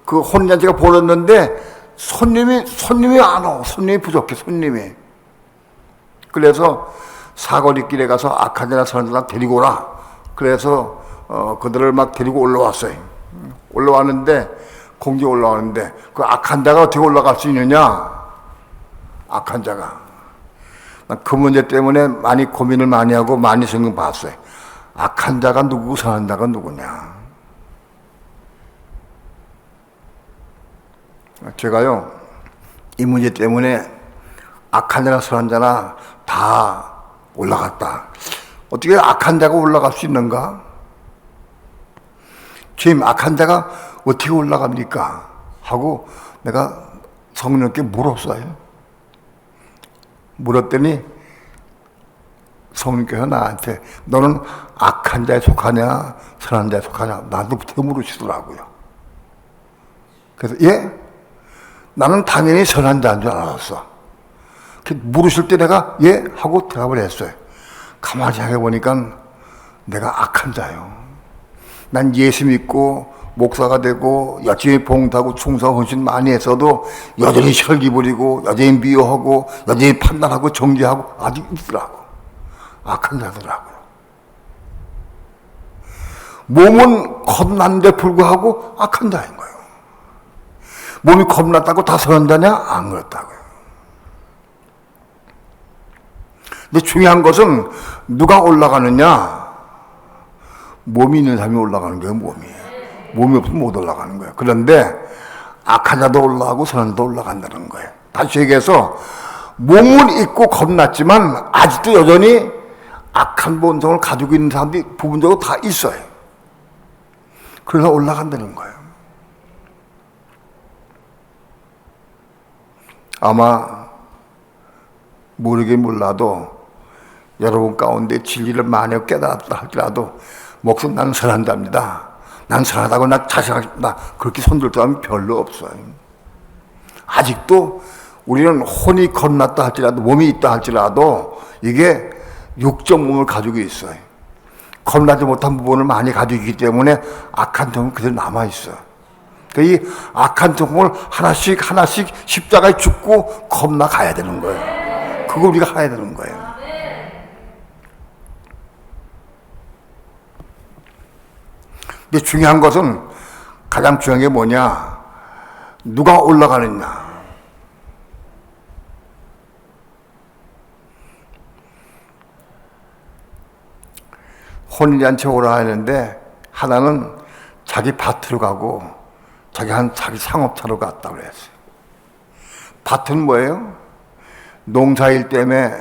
그 혼잔치가 벌었는데 손님이 안 와. 손님이 부족해. 손님이. 그래서 사거리 길에 가서 악한 자나 선한 자나 데리고 오라. 그래서 그들을 막 데리고 올라왔어요. 올라왔는데 공중에 올라왔는데 그 악한 자가 어떻게 올라갈 수 있느냐? 악한 자가. 난 그 문제 때문에 많이 고민을 많이 하고 많이 생각 봤어요. 악한 자가 누구고 선한 자가 누구냐? 제가요, 이 문제 때문에 악한 자나 선한 자나 다 올라갔다. 어떻게 악한 자가 올라갈 수 있는가? 주님, 악한 자가 어떻게 올라갑니까? 하고 내가 성령께 물었어요. 물었더니 성령께서 나한테 너는 악한 자에 속하냐 선한 자에 속하냐 나한테 물으시더라고요. 그래서 예? 나는 당연히 선한 자인 줄 알았어. 물으실 때 내가 예? 하고 대답을 했어요. 가만히 생각해보니까 내가 악한 자요. 난 예수 믿고 목사가 되고 여전히 봉사하고 충성 헌신 많이 했어도 여전히 혈기 부리고 여전히 미워하고 여전히 판단하고 정죄하고 아직 있더라고. 악한 자더라고요. 몸은 겁난데 불구하고 악한 자인 거예요. 몸이 겁났다고 다 선한 자냐? 안 그렇다고요. 근데 중요한 것은 누가 올라가느냐? 몸이 있는 사람이 올라가는 거예요. 몸이 없으면 못 올라가는 거예요. 그런데 악한 자도 올라가고 선한 자도 올라간다는 거예요. 다시 얘기해서 몸은 있고 겁났지만 아직도 여전히 악한 본성을 가지고 있는 사람들이 부분적으로 다 있어요. 그래서 올라간다는 거예요. 아마 모르긴 몰라도 여러분 가운데 진리를 많이 깨달았다 할지라도 목숨 나는 선한 자입니다. 난 선하다고 나 자신하겠다. 그렇게 손들 사람이 별로 없어요. 아직도 우리는 혼이 겁났다 할지라도 몸이 있다 할지라도 이게 육적 몸을 가지고 있어요. 겁나지 못한 부분을 많이 가지고 있기 때문에 악한 종은 그대로 남아있어요. 이 악한 종을 하나씩 십자가에 죽고 겁나 가야 되는 거예요. 그걸 우리가 해야 되는 거예요. 근데 중요한 것은 가장 중요한 게 뭐냐? 누가 올라가느냐? 혼인잔치 오라 하는데 하나는 자기 밭으로 가고 자기 상업차로 갔다고 그랬어요. 밭은 뭐예요? 농사일 때문에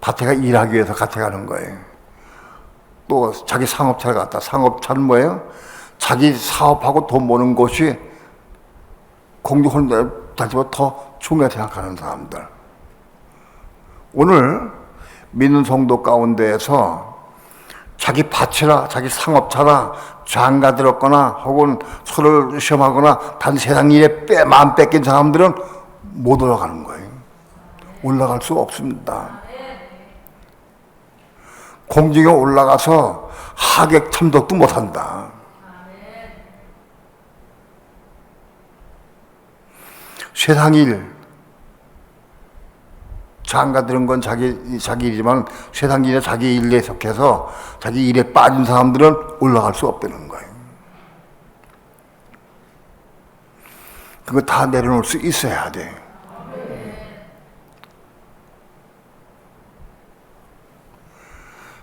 밭에 일하기 위해서 같이 가는 거예요. 또 자기 상업차를 갔다. 상업차는 뭐예요? 자기 사업하고 돈 버는 곳이 공중 혼인잔치보다 더 중요하게 생각하는 사람들. 오늘 믿는 성도 가운데에서 자기 밭이나 자기 상업차나 장가 들었거나 혹은 서로를 시험하거나 다른 세상 일에 마음 뺏긴 사람들은 못 올라가는 거예요. 올라갈 수 없습니다. 공중에 올라가서 하객 참석도 못한다. 세상 일 장가 들은 건 자기 일이지만 세상 일에 자기 일에 속해서 자기 일에 빠진 사람들은 올라갈 수 없다는 거예요. 그거 다 내려놓을 수 있어야 돼.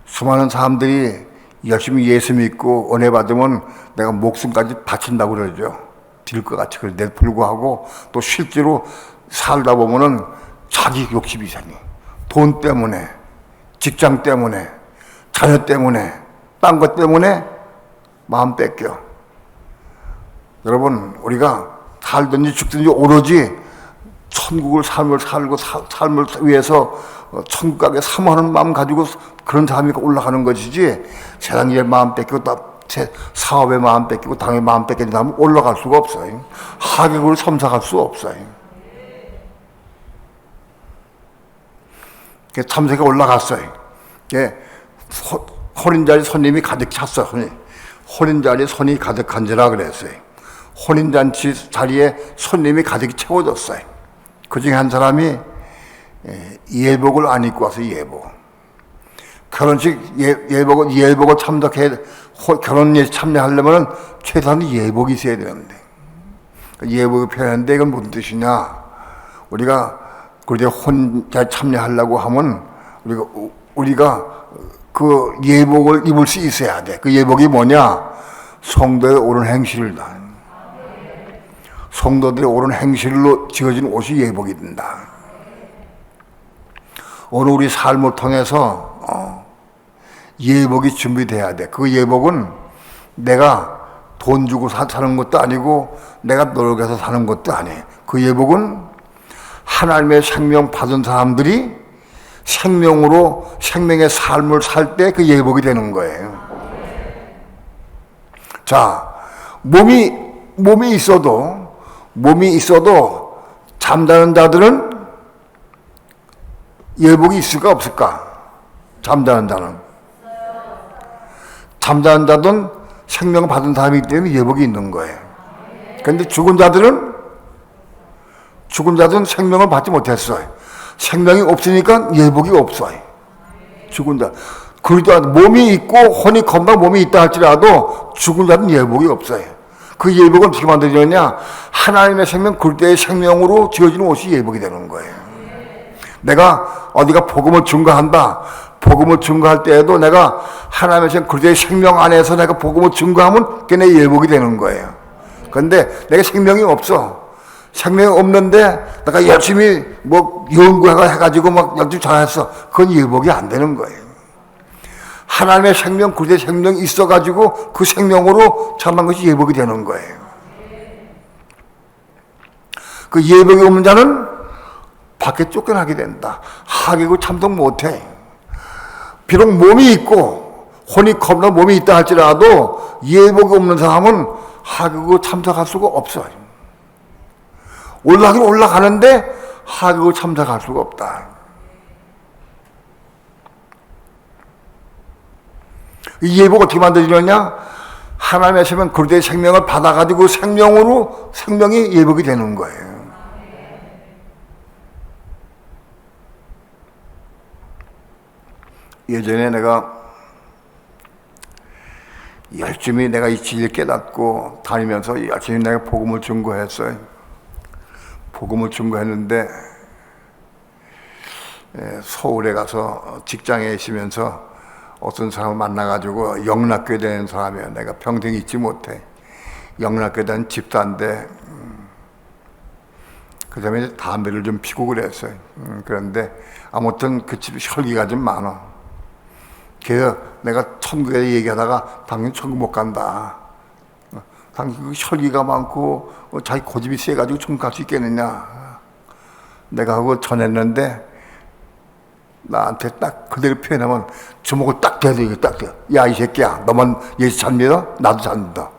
수많은 사람들이 열심히 예수 믿고 은혜 받으면 내가 목숨까지 바친다고 그러죠. 딜 것 같이. 그런데 불구하고 또 실제로 살다 보면은 자기 욕심이 생겨. 돈 때문에, 직장 때문에, 자녀 때문에, 딴 것 때문에 마음 뺏겨. 여러분, 우리가 살든지 죽든지 오로지 천국을 삶을 살고 삶을 위해서 천국 가게 사모하는 마음 가지고 그런 사람이 올라가는 것이지, 세상 일에 마음 뺏기고 사업에 마음 뺏기고 당에 마음 뺏기는 사람은 올라갈 수가 없어요. 하객으로 섬사갈 수 없어요. 참새가 올라갔어요. 혼인 자리 손님이 가득 찼어. 혼인 자리에 손이 가득한지라 그랬어요. 혼인 잔치 자리에 손님이 가득 채워졌어요. 그 중에 한 사람이 예복을 안 입고 와서 예복. 결혼식 예복을 참석해 결혼에 참여하려면 최소한 예복이 있어야 되는데, 예복이 필요한데 이건 무슨 뜻이냐? 우리가 그런데 혼자 참여하려고 하면 우리가 그 예복을 입을 수 있어야 돼. 그 예복이 뭐냐? 성도의 옳은 행실을 다. 성도들의 옳은 행실로 지어진 옷이 예복이 된다. 오늘 우리 삶을 통해서 예복이 준비돼야 돼. 그 예복은 내가 돈 주고 사는 것도 아니고 내가 노력해서 사는 것도 아니에요. 그 예복은 하나님의 생명 받은 사람들이 생명으로 생명의 삶을 살 때 그 예복이 되는 거예요. 자, 몸이 있어도 잠자는 자들은 예복이 있을까 없을까? 잠자는 자는 생명을 받은 사람이기 때문에 예복이 있는 거예요. 그런데 죽은 자들은 생명을 받지 못했어요. 생명이 없으니까 예복이 없어요. 죽은 자. 그러다 몸이 있고 혼이 건강 몸이 있다 할지라도 죽은 자는 예복이 없어요. 그 예복은 어떻게 만들어지느냐? 하나님의 생명, 그때의 생명으로 지어지는 옷이 예복이 되는 거예요. 내가 어디가 복음을 증거한다. 복음을 증거할 때에도 내가 하나님의 생명, 그때의 생명 안에서 내가 복음을 증거하면 그게 내 예복이 되는 거예요. 그런데 내가 생명이 없어. 생명이 없는데 내가 열심히 연구해가지고 열심히 잘했어. 그건 예복이 안 되는 거예요. 하나님의 생명, 그때의 생명이 있어가지고 그 생명으로 참한 것이 예복이 되는 거예요. 그 예복이 없는 자는 밖에 쫓겨나게 된다. 하객을 참석 못해. 비록 몸이 있고 혼이 겁나 몸이 있다 할지라도 예복이 없는 사람은 하객을 참석할 수가 없어요. 올라가긴 올라가는데 하객을 참석할 수가 없다. 이 예복을 어떻게 만들어지느냐? 하나님의 생명, 그리스도의 생명을 받아가지고 생명이 예복이 되는 거예요. 예전에 내가 열심히 내가 이 진리를 깨닫고 다니면서 열심히 내가 복음을 증거했어요. 복음을 증거했는데 서울에 가서 직장에 있으면서 어떤 사람을 만나가지고 영락교회 되는 사람이에요. 내가 평생 잊지 못해. 영락교회 다니는 집사인데 그 다음에 담배를 좀 피고 그랬어요. 그런데 아무튼 그 집에 혈기가 좀 많아. 그래서 내가 천국에 얘기하다가 당연히 천국 못 간다. 당신 그 혈기가 많고 자기 고집이 세가지고 천국 갈 수 있겠느냐. 내가 그거 전했는데 나한테 딱 그대로 표현하면 주먹을 딱 대야 돼. 딱 대. 야, 이 새끼야, 너만 예수 잘 믿어? 나도 잘 믿어.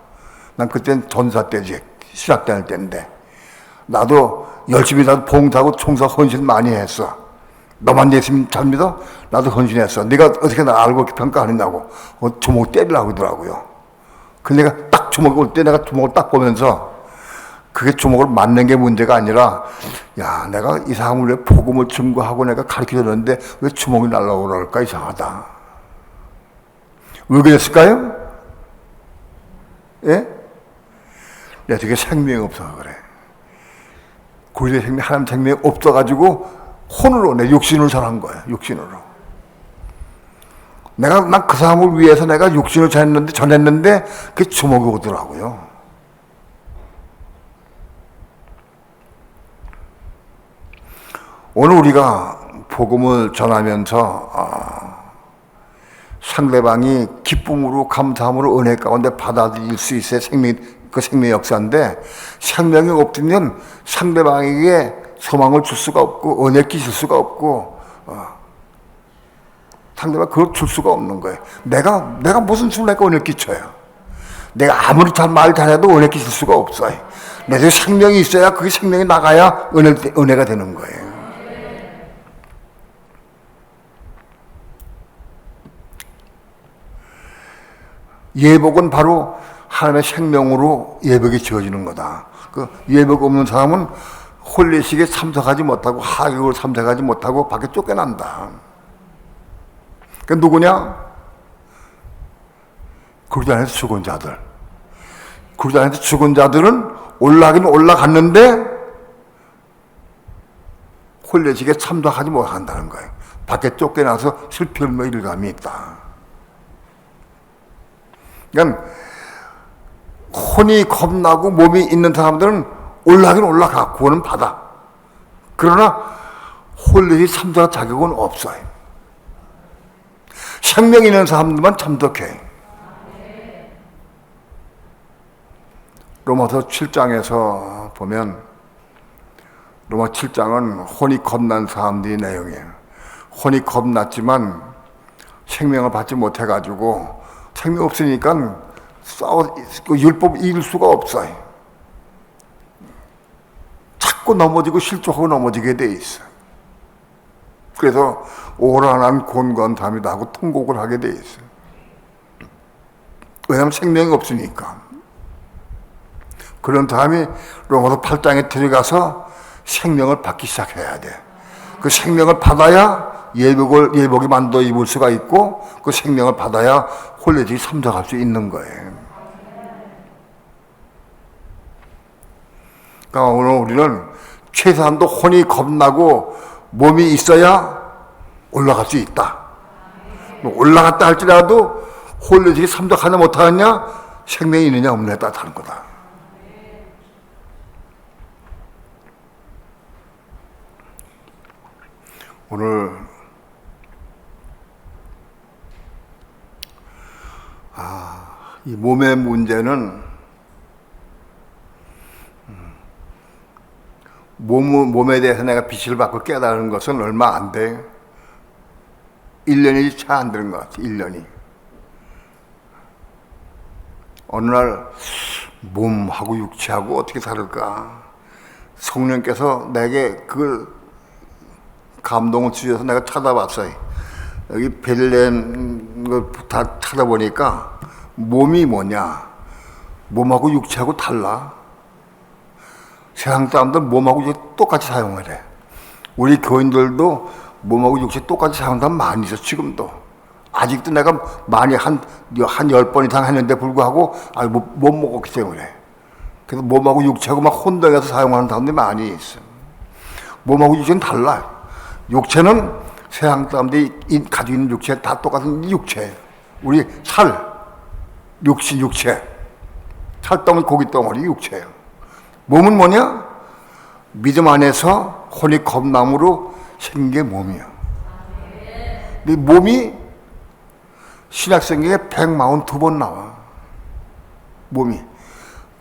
난 그때는 전사 때지, 신학 다닐 때인데 나도 열심히 나도 봉사하고 총사 헌신 많이 했어. 너만 예수 잘 믿어? 나도 헌신했어. 네가 어떻게 나 알고 평가하느냐고 주먹 때리려고 그러더라고요. 근데 내가 딱 주먹을 올 때 내가 주먹을 딱 보면서 그게 주먹을 맞는 게 문제가 아니라, 야, 내가 이 사람을 왜 복음을 증거하고 내가 가르쳐줬는데 왜 주먹이 날라오고 그럴까? 이상하다. 왜 그랬을까요? 예? 내가 되게 생명이 없어서 그래. 고리의 생명, 하나님 생명이 없어가지고 혼으로 내 육신을 살한 거야. 육신으로. 난 그 사람을 위해서 내가 육신을 전했는데 그게 주먹이 오더라고요. 오늘 우리가 복음을 전하면서 상대방이 기쁨으로 감사함으로 은혜 가운데 받아들일 수 있어야 생명의 역사인데, 생명이 없으면 상대방에게 소망을 줄 수가 없고 은혜 끼칠 수가 없고 상대방 그걸 줄 수가 없는 거예요. 내가 무슨 수를 내가 은혜 끼쳐요. 내가 아무리 말 잘해도 은혜 끼칠 수가 없어요. 내 속에 생명이 있어야 그게 생명이 나가야 은혜가 되는 거예요. 예복은 바로 하나님의 생명으로 예복이 지어지는 거다. 그 예복 없는 사람은 혼례식에 참석하지 못하고 하객으로 참석하지 못하고 밖에 쫓겨난다. 그 누구냐? 그리스도 안에서 죽은 자들. 그리스도 안에서 죽은 자들은 올라가긴 올라갔는데 혼례식에 참석하지 못한다는 거예요. 밖에 쫓겨나서 슬피 울며 일감이 있다. 그러니까 혼이 겁나고 몸이 있는 사람들은 올라가긴 올라가 구원은 받아. 그러나 혼례식 참석할 자격은 없어요. 생명 있는 사람들만 참석해. 로마서 7장에서 보면 로마 7장은 혼이 겁난 사람들의 내용이에요. 혼이 겁났지만 생명을 받지 못해가지고 생명 없으니까 율법 이길 수가 없어요. 자꾸 넘어지고 실족하고 넘어지게 돼 있어요. 그래서 오란한 곤곤함이다 하고 통곡을 하게 돼 있어요. 왜냐하면 생명이 없으니까. 그런 다음에 로마서 8장에 들어가서 생명을 받기 시작해야 돼. 그 생명을 받아야 예복이 만들어 입을 수가 있고, 그 생명을 받아야 혼례식에 참석할 수 있는 거예요. 그러니까 오늘 우리는 최소한도 혼이 겁나고 몸이 있어야 올라갈 수 있다. 올라갔다 할지라도 혼례식에 참석하냐 못하느냐, 생명이 있느냐 없느냐에 따라 다른 거다. 오늘 이 몸의 문제는 몸에 대해서 내가 빛을 받고 깨달은 것은 얼마 안 돼. 1년이 채 안 되는 것 같아. 1년이. 어느 날 몸하고 육체하고 어떻게 다를까? 성령께서 내게 그걸 감동을 주셔서 내가 찾아봤어요. 여기 베들레헴 걸 다 찾아보니까 몸이 뭐냐? 몸하고 육체하고 달라. 세상 사람들 몸하고 육체 똑같이 사용을 해. 우리 교인들도 몸하고 육체 똑같이 사용하는 사람 많이 있어, 지금도. 아직도 내가 많이 한 10번 이상 했는데 불구하고 못 먹었기 때문에. 그래서 몸하고 육체하고 막 혼동해서 사용하는 사람들이 많이 있어. 몸하고 육체는 달라. 육체는 세상 사람들이 가지고 있는 육체 다 똑같은 육체. 우리 육체. 살덩이, 고깃덩어리 육체예요. 몸은 뭐냐? 믿음 안에서 혼이 겁남으로 생긴 게 몸이야. 근데 몸이 신약성경에 142번 나와. 몸이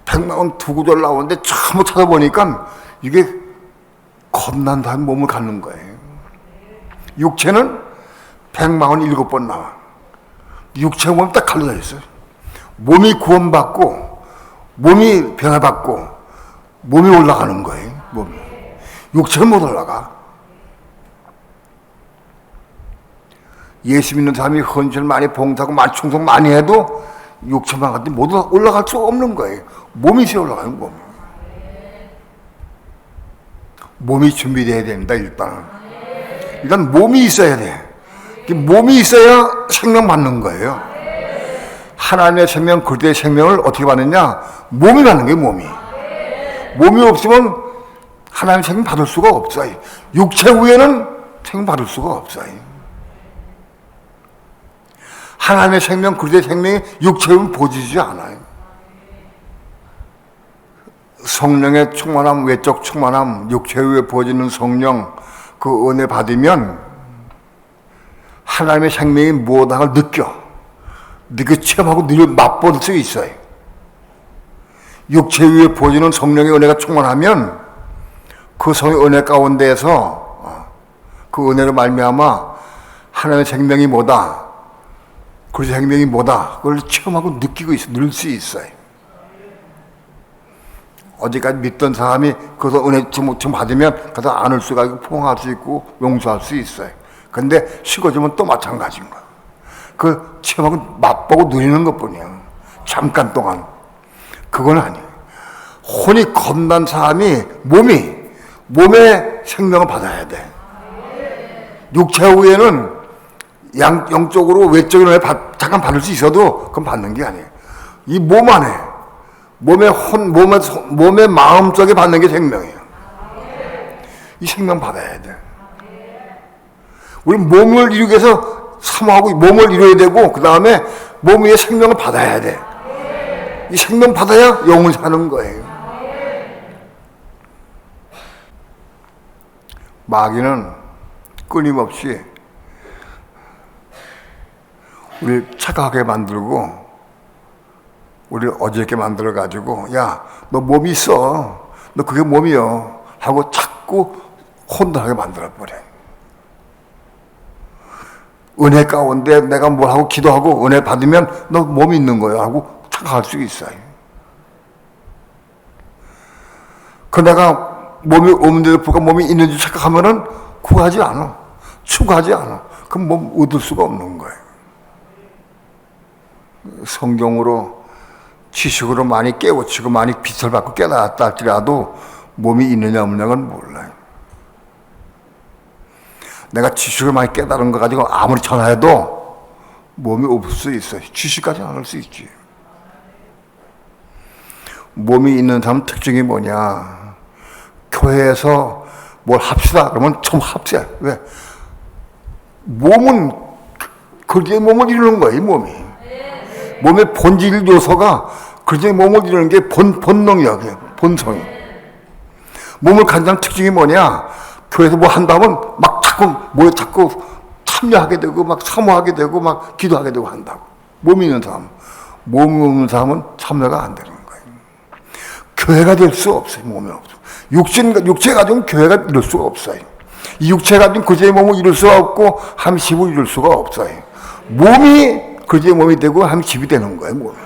142구절 나오는데 처음 찾아보니까 이게 겁난 다음 몸을 갖는 거예요. 육체는 147번 나와. 육체 몸이 딱 갈라져 있어요. 몸이 구원받고 몸이 변화받고 몸이 올라가는 거예요. 몸이. 육체는 못 올라가. 예수 믿는 사람이 헌신 많이 봉사하고 충성 많이 해도 육체만 가도 못 올라갈 수 없는 거예요. 몸이 있어야 올라가는 몸이. 몸이 준비돼야 됩니다. 일단 몸이 있어야 돼. 몸이 있어야 생명 받는 거예요. 하나님의 생명, 그리스도의 생명을 어떻게 받느냐? 몸이 받는 거예요. 몸이 없으면 하나님의 생명 받을 수가 없어요. 육체 후에는 생명 받을 수가 없어요. 하나님의 생명, 그리스도의 생명이 육체로 보지지 않아요. 성령의 충만함, 외적 충만함, 육체 위에 부어지는 성령, 그 은혜 받으면 하나님의 생명이 무엇인가를 느껴 체험하고 맛볼 수 있어요. 육체 위에 부어지는 성령의 은혜가 충만하면 그 성의 은혜 가운데에서 그 은혜로 말미암아 하나님의 생명이 뭐다, 그리스도의 생명이 뭐다, 그걸 체험하고 느끼고 있어, 늘 수 있어요. 어제까지 믿던 사람이 그것을 은혜 좀 받으면 그것을 안을 수가 있고 포용할 수 있고 용서할 수 있어요. 근데 식어지면 또 마찬가지인 거야. 그 체험하고 맛보고 누리는 것뿐이야. 잠깐 동안. 그건 아니에요. 혼이 겁난 사람이 몸의 생명을 받아야 돼. 육체 후에는 영적으로 외적인 은혜 잠깐 받을 수 있어도 그건 받는 게 아니에요. 이 몸 안에 몸의 마음속에 받는 게 생명이에요. 이 생명 받아야 돼. 우리 몸을 이루기 위해서 사모하고 몸을 이루어야 되고, 그 다음에 몸 위에 생명을 받아야 돼. 이 생명 받아야 영을 사는 거예요. 마귀는 끊임없이 우리를 착각하게 만들고 우리를 어지럽게 만들어가지고, 야, 너 몸이 있어, 너 그게 몸이요 하고 자꾸 혼돈하게 만들어버려. 은혜 가운데 내가 뭘 하고 기도하고 은혜 받으면 너 몸이 있는 거야 하고 착각할 수 있어요. 그 내가 몸이 없는데도 불구하고 몸이 있는지 착각하면은 구하지 않아, 추구하지 않아. 그럼 몸 얻을 수가 없는 거예요. 성경으로 지식으로 많이 깨우치고 많이 빛을 받고 깨달았다 할지라도 몸이 있느냐 없느냐는 몰라요. 내가 지식을 많이 깨달은 거 가지고 아무리 전화해도 몸이 없을 수 있어요. 지식까지는 안 할 수 있지. 몸이 있는 사람 특징이 뭐냐, 교회에서 뭘 합시다 그러면 처음 합시다. 왜? 몸은 그게 몸을 이루는 거예요. 몸의 본질 요소가 그저 몸을 이루는 게 본능이야, 본성이. 몸을 가진 특징이 뭐냐? 교회에서 뭐 한다면 막 자꾸 참여하게 되고, 막 사모하게 되고, 막 기도하게 되고 한다고. 몸이 있는 사람. 몸이 없는 사람은 참여가 안 되는 거예요. 교회가 될 수 없어요, 몸이 없어. 육체 가지고는 교회가 이룰 수가 없어요. 이 육체 가지고는 그저의 몸을 이룰 수가 없고, 한 집을 이룰 수가 없어요. 몸이 그저의 몸이 되고 한 집이 되는 거예요, 몸이.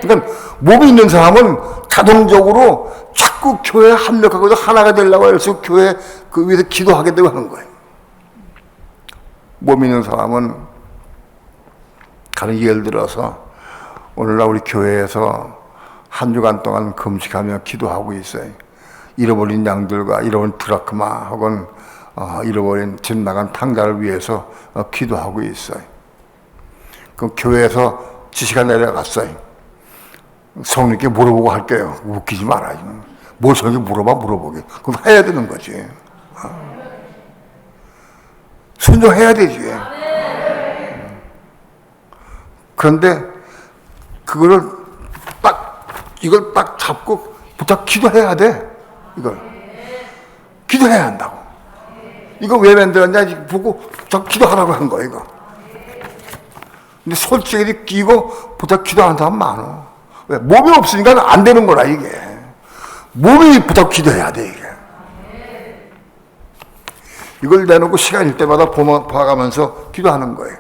그러니까 몸이 있는 사람은 자동적으로 자꾸 교회에 합력하고 하나가 되려고 해서 교회 그 위에서 기도하게 되고 하는 거예요. 몸이 있는 사람은, 가령 예를 들어서 오늘날 우리 교회에서 한 주간 동안 금식하며 기도하고 있어요. 잃어버린 양들과 잃어버린 드라크마 혹은 잃어버린 집 나간 탕자를 위해서 기도하고 있어요. 그 교회에서 지시가 내려갔어요. 성령께 물어보고 할게요. 웃기지 말아요. 뭘 성령께 물어보게. 그럼 해야 되는 거지. 순종해야 되지. 그런데 이걸 딱 잡고 부탁 기도해야 돼. 이걸 기도해야 한다고. 이거 왜 만들었냐 보고 저 기도하라고 한 거야, 이거. 근데 솔직히 끼고 부탁 기도하는 사람 많아. 왜? 몸이 없으니까 안 되는 거라, 이게. 몸이 부탁 기도해야 돼, 이게. 이걸 내놓고 시간일 때마다 봐가면서 기도하는 거예요.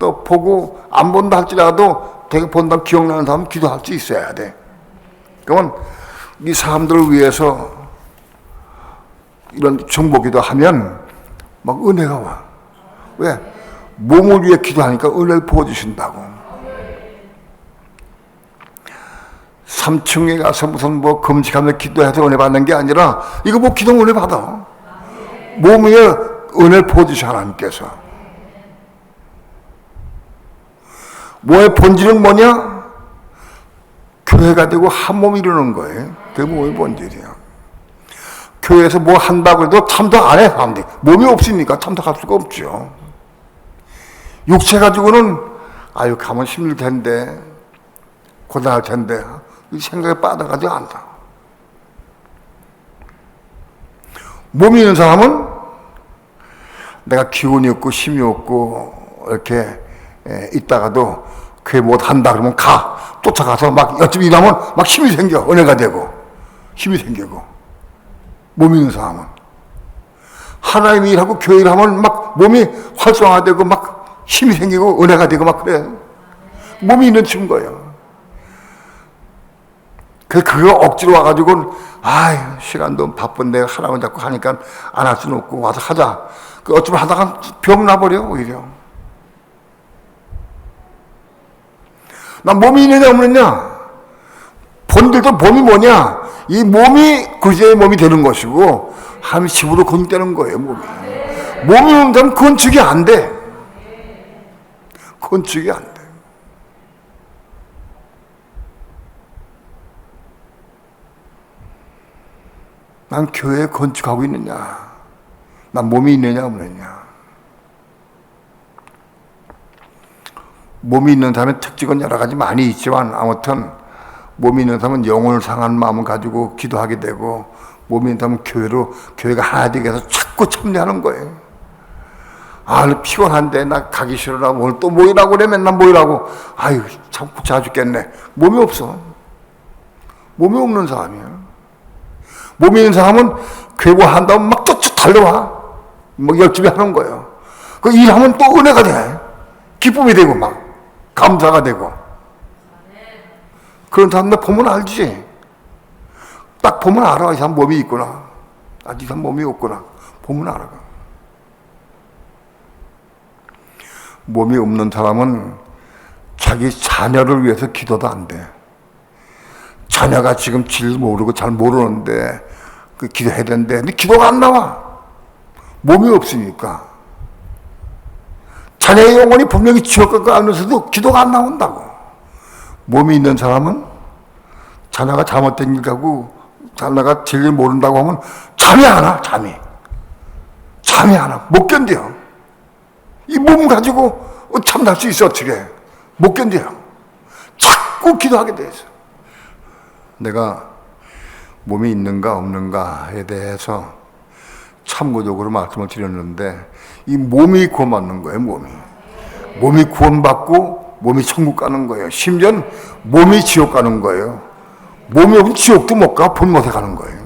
또 보고 안 본다 할지라도 되게 본다면 기억나는 사람은 기도할 수 있어야 돼. 그러면 이 사람들을 위해서 이런 중보기도 하면 막 은혜가 와. 왜? 몸을 위해 기도하니까 은혜를 부어주신다고. 3층에 가서 무슨 뭐 금식하며 기도해서 은혜 받는 게 아니라 이거 뭐 기도 은혜 받아. 몸 위에 은혜를 부어주셔, 하나님께서. 뭐의 본질은 뭐냐? 교회가 되고 한 몸 이루는 거예요. 그게 몸의 본질이야. 교회에서 뭐 한다고 해도 참석 안 해, 사람들이. 몸이 없으니까 참석할 수가 없죠. 육체 가지고는 아유, 가면 힘들 텐데, 고단할 텐데, 이 생각에 빠져가지고 안다. 몸이 있는 사람은 내가 기운이 없고 힘이 없고 이렇게 있다가도 그게 못한다 그러면 쫓아가서 막 열심히 일하면 막 힘이 생겨. 은혜가 되고 힘이 생기고. 몸이 있는 사람은 하나님 일하고 교회 일하면 막 몸이 활성화되고 막 힘이 생기고 은혜가 되고 막 그래. 몸이 있는 증거예요. 그거 억지로 와가지고는 시간도 바쁜데 하라고 자꾸 하니까 안 할 수는 없고 와서 하자. 어쩌면 하다가 병 나버려 오히려. 난 몸이 있느냐 없느냐. 본들도 몸이 뭐냐. 이 몸이 그리스도의 몸이 되는 것이고 하나님의 집으로 건축되는 거예요. 몸이 없다면 건축이 안 돼. 건축이 안 돼. 난 교회에 건축하고 있느냐? 난 몸이 있느냐 없느냐? 몸이 있는 사람의 특징은 여러 가지 많이 있지만 아무튼 몸이 있는 사람은 영혼을 상한 마음을 가지고 기도하게 되고 몸이 있는 사람은 교회가 하나 되게 해서 자꾸 참여하는 거예요. 피곤한데 나 가기 싫으라 오늘 또 모이라고 그래 맨날 모이라고 참 귀찮아 죽겠네. 몸이 없어. 몸이 없는 사람이야. 몸이 있는 사람은 괴고한다면 막 달려와. 열심히 하는 거예요. 그 일하면 또 은혜가 돼. 기쁨이 되고 막 감사가 되고. 그런 사람들 보면 알지. 딱 보면 알아. 이 사람 몸이 있구나. 이 사람 몸이 없구나. 보면 알아. 몸이 없는 사람은 자기 자녀를 위해서 기도도 안 돼. 자녀가 지금 질 모르고 잘 모르는데 기도해야 되는데 근데 기도가 안 나와. 몸이 없으니까. 자녀의 영혼이 분명히 지옥 갈 거 알면서도 기도가 안 나온다고. 몸이 있는 사람은 자녀가 잘못된 일 가고 자녀가 진리를 모른다고 하면 잠이 안 와. 잠이 안 와. 못 견뎌. 이 몸 가지고 참날 수 있어. 어떻게 못 견뎌. 자꾸 기도하게 돼 있어. 내가 몸이 있는가 없는가에 대해서 참고적으로 말씀을 드렸는데 이 몸이 구원받는 거예요. 몸이 구원받고 몸이 천국 가는 거예요. 심지어 몸이 지옥 가는 거예요. 몸이 없으면 지옥도 못 가. 본못에 가는 거예요.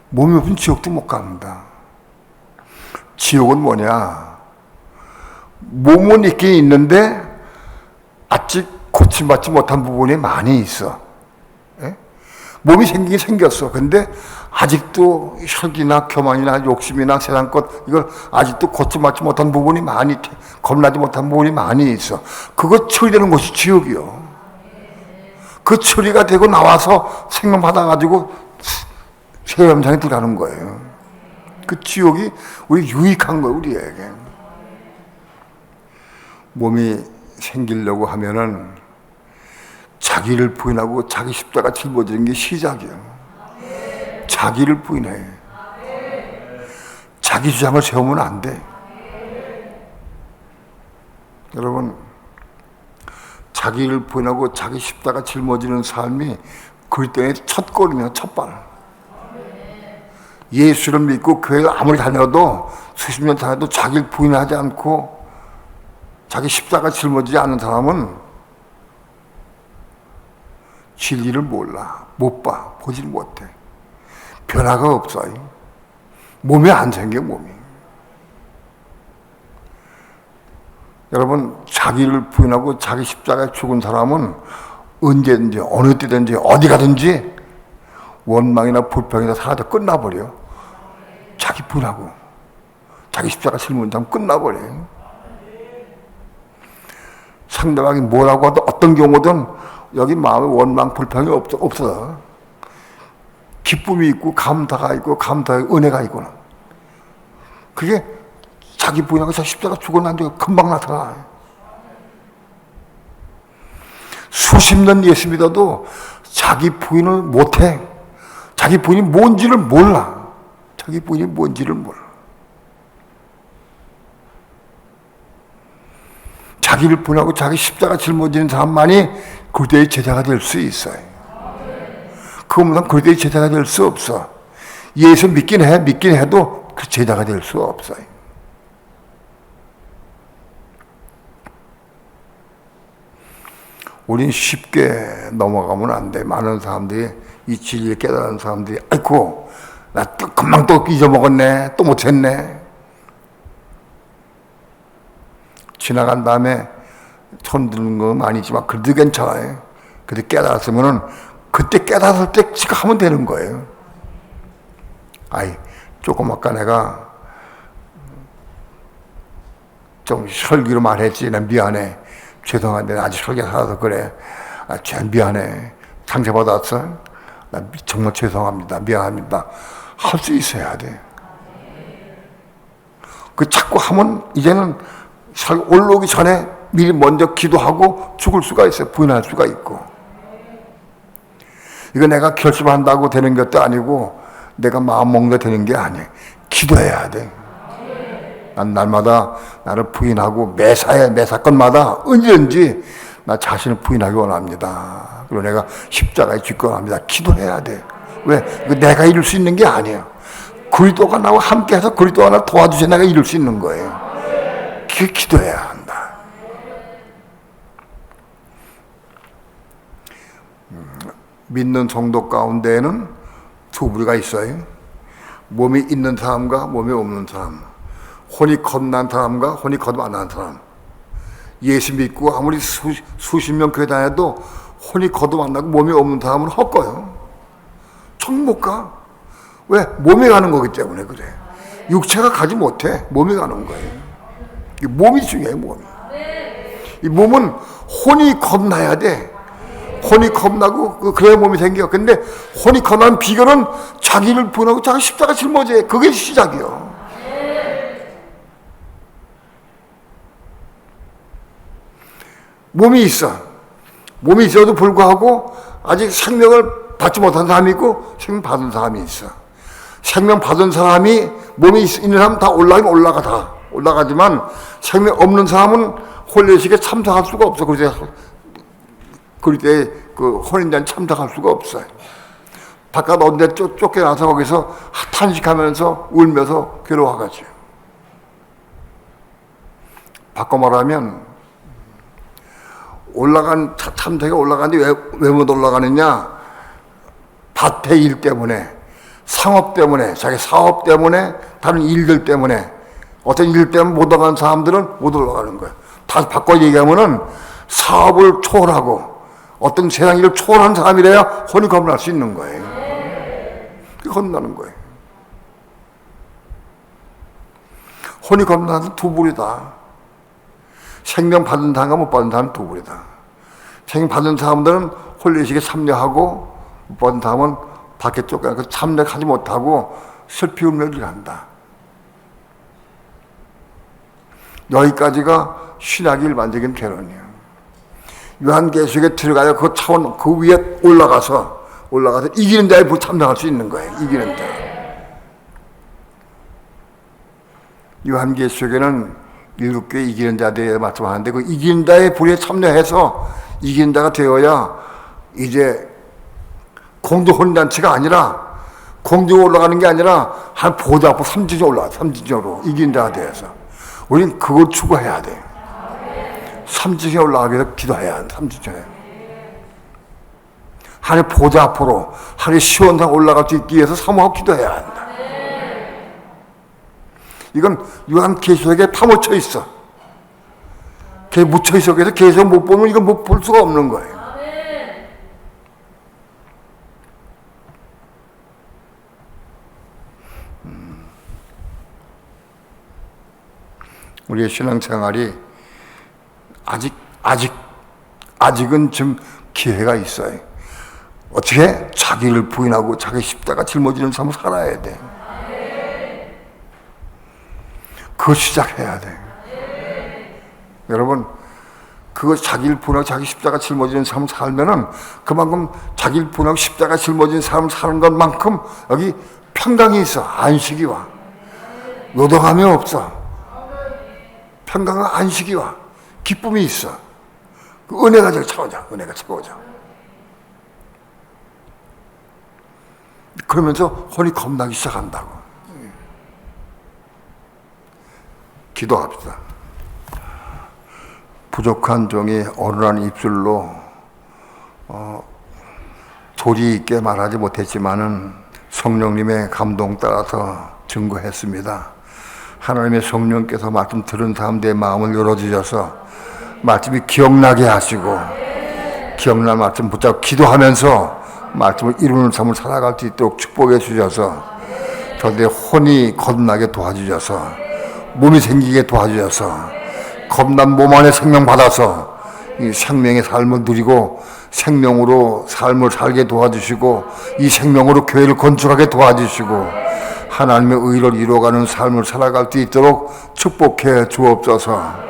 몸이 없으면 지옥도 못 갑니다. 지옥은 뭐냐? 몸은 있긴 있는데 아직 고침받지 못한 부분이 많이 있어. 예? 몸이 생기긴 생겼어. 근데 아직도 혈기나 교만이나 욕심이나 세상 것 이걸 아직도 고침받지 못한 부분이 많이 겁나지 못한 부분이 많이 있어. 그거 처리되는 것이 지옥이요. 그 처리가 되고 나와서 생명 받아가지고 새 현장에 들어가는 거예요. 그 지옥이 우리 유익한 거예요. 우리에게. 몸이 생기려고 하면은 자기를 부인하고 자기 십자가 짊어지는 게 시작이에요. 자기를 부인해. 자기 주장을 세우면 안 돼. 여러분, 자기를 부인하고 자기 십자가 짊어지는 삶이 그리스도의 첫 걸음이야. 첫 발. 예수를 믿고 교회를 아무리 다녀도 수십 년 다녀도 자기를 부인하지 않고 자기 십자가 짊어지지 않는 사람은 진리를 몰라. 못 봐. 보질 못해. 변화가 없어요. 몸이 안 생겨. 몸이. 여러분, 자기를 부인하고 자기 십자가에 죽은 사람은 언제든지 어느 때든지 어디 가든지 원망이나 불평이나 사라져 끝나버려. 자기 부인하고 자기 십자가 짊어진 사람 끝나버려. 상대방이 뭐라고 하든 어떤 경우든 여기 마음에 원망 불평이 없어. 기쁨이 있고 감사가 있고 감사의 은혜가 있구나. 그게 자기 부인하고 자기 십자가 죽어 난 뒤에 금방 나타나. 수십 년 예수 믿어도 자기 부인을 못해. 자기 부인이 뭔지를 몰라. 자기 부인이 뭔지를 몰라. 자기를 분하고 자기 십자가 짊어지는 사람만이 그리스도의 제자가 될 수 있어요. 그것보다 그리스도의 제자가 될 수 없어. 예수 믿긴 해도 그 제자가 될 수 없어요. 우린 쉽게 넘어가면 안 돼. 많은 사람들이 이 진리를 깨달은 사람들이 아이고 나 금방 또 잊어먹었네, 또 못했네. 지나간 다음에 손 드는 건 아니지만 그래도 괜찮아요. 그때 깨달았으면은 그때 깨달을 때 지금 하면 되는 거예요. 아이 조금 아까 내가 좀 설교로 말했지. 난 미안해. 죄송한데 나 아직 설교 살아서 그래. 참 미안해. 상처받았어. 나 정말 죄송합니다. 미안합니다. 할 수 있어야 돼. 그 자꾸 하면 이제는 올라오기 전에 미리 먼저 기도하고 죽을 수가 있어요. 부인할 수가 있고. 이거 내가 결심한다고 되는 것도 아니고 내가 마음먹는 게 되는 게 아니에요. 기도해야 돼. 난 날마다 나를 부인하고 매 사건마다 언제든지 나 자신을 부인하기 원합니다. 그리고 내가 십자가에 죽기 원합니다. 기도해야 돼. 왜? 내가 이룰 수 있는 게 아니에요. 그리스도가 나와 함께해서 그리스도가 나를 도와주셔야 내가 이룰 수 있는 거예요. 기도해야 한다. 믿는 성도 가운데에는 두 부류가 있어요. 몸이 있는 사람과 몸이 없는 사람. 혼이 겁난 사람과 혼이 거듭 안 난 사람. 예수 믿고 아무리 수십 명 교회 다녀도 혼이 거듭 안 나고 몸이 없는 사람은 헛거요. 청 못 가. 왜? 몸이 가는 거기 때문에 그래. 육체가 가지 못해. 몸이 가는 거예요. 이 몸이 중요해, 몸이. 이 몸은 혼이 겁나야 돼. 혼이 겁나고 그래야 몸이 생겨. 근데 혼이 겁난 비결은 자기를 분하고 자기 십자가 짊어져야 그게 시작이요. 몸이 있어. 몸이 있어도 불구하고 아직 생명을 받지 못한 사람이 있고 생명 받은 사람이 있어. 생명 받은 사람이 몸이 있는 사람 다 올라가면 다 올라가지만 생명 없는 사람은 혼례식에 참석할 수가 없어. 그래서 그 혼인잔 참석할 수가 없어요. 바깥 어디 쫓겨나서 거기서 탄식하면서 울면서 괴로워하겠지. 바꿔 말하면 참석에 올라가는데 왜 못 올라가느냐? 밭의 일 때문에, 상업 때문에, 자기 사업 때문에, 다른 일들 때문에, 어떤 일 때문에 못 올라가는 사람들은 못 올라가는 거예요. 다시 바꿔 얘기하면은 사업을 초월하고 어떤 세상 일을 초월한 사람이래야 혼이 거듭날 수 있는 거예요. 그게 거듭나는 거예요. 혼이 거듭나는 두 부류다. 생명 받은 사람과 못 받은 사람은 두 부류다. 생명 받은 사람들은 혼례식에 참여하고 못 받은 사람은 밖에 쫓겨나서 참여하지 못하고 슬피 울며 일한다. 여기까지가 신학의 일반적인 개론이에요. 요한계시록에 들어가야 그 차원 그 위에 올라가서 이기는 자에 참여할 수 있는 거예요. 이기는 자. 요한계시록에는 일곱 교회 이기는 자에 대해 말씀하는데 그 이기는 자의 불에 참여해서 이기는 자가 되어야 이제 공중 혼인잔치가 아니라 공중에 올라가는 게 아니라 한 보좌 앞으로 삼진으로 이기는 자가 되어서 우리는 그걸 추구해야 돼. 삼진에 올라가기 위해서 기도해야 한다. 삼진에 하나님 보좌 앞으로 하나님 시원상 올라갈 수 있기 위해서 사모하고 기도해야 한다. 이건 요한계시록에 파묻혀 있어. 걔 묻혀 있어. 그래서 계속 못 보면 이건 못 볼 수가 없는 거예요. 우리의 신앙생활이 아직은 좀 기회가 있어요. 어떻게? 자기를 부인하고 자기 십자가 짊어지는 삶을 살아야 돼. 그거 시작해야 돼. 여러분, 그거 자기를 부인하고 자기 십자가 짊어지는 삶을 살면은 그만큼 자기를 부인하고 십자가 짊어지는 삶을 사는 것만큼 여기 평강이 있어. 안식이 와. 노동함이 없어. 평강과 안식이 와. 기쁨이 있어. 그 은혜가 저 차오자. 은혜가 차오자. 그러면서 혼이 겁나기 시작한다고. 기도합시다. 부족한 종이 어눌한 입술로 조리 있게 말하지 못했지만은 성령님의 감동 따라서 증거했습니다. 하나님의 성령께서 말씀 들은 사람들의 마음을 열어주셔서 말씀이 기억나게 하시고 기억날 말씀 붙잡고 기도하면서 말씀을 이루는 삶을 살아갈 수 있도록 축복해 주셔서 저들의 혼이 거듭나게 도와주셔서 몸이 생기게 도와주셔서 겁난 몸 안에 생명 받아서 이 생명의 삶을 누리고 생명으로 삶을 살게 도와주시고 이 생명으로 교회를 건축하게 도와주시고 하나님의 의를 이루어가는 삶을 살아갈 수 있도록 축복해 주옵소서.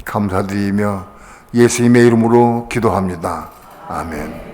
감사드리며 예수님의 이름으로 기도합니다. 아멘.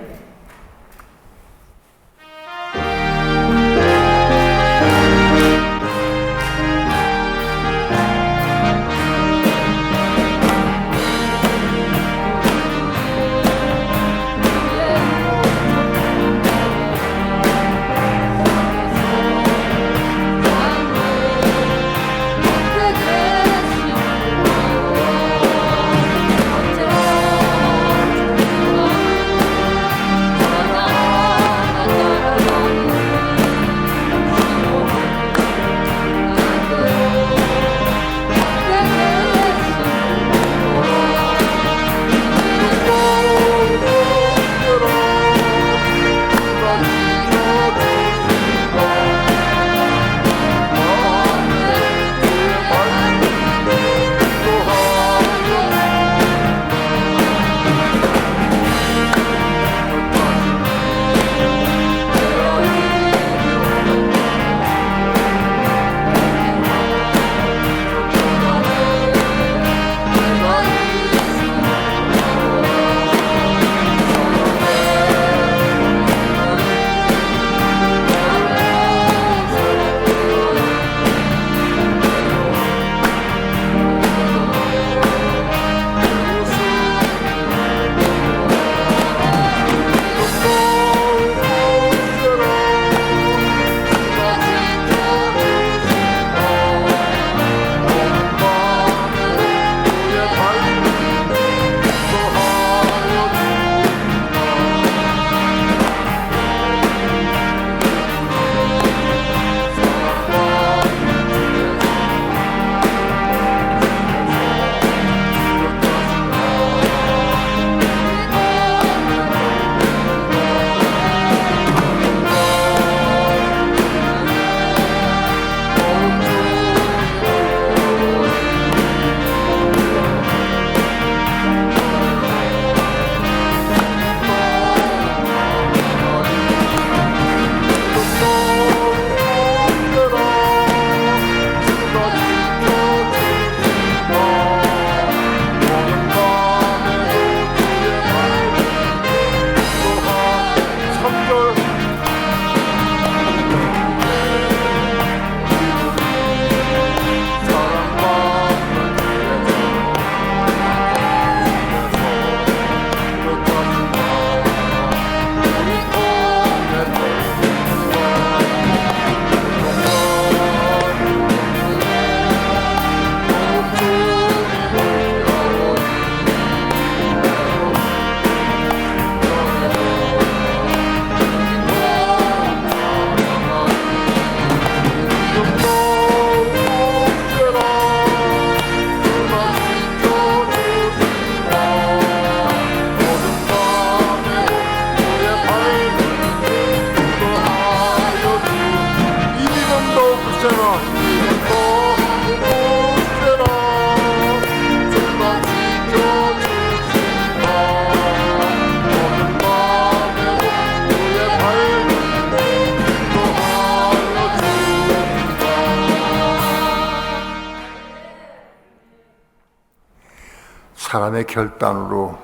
사람의 결단으로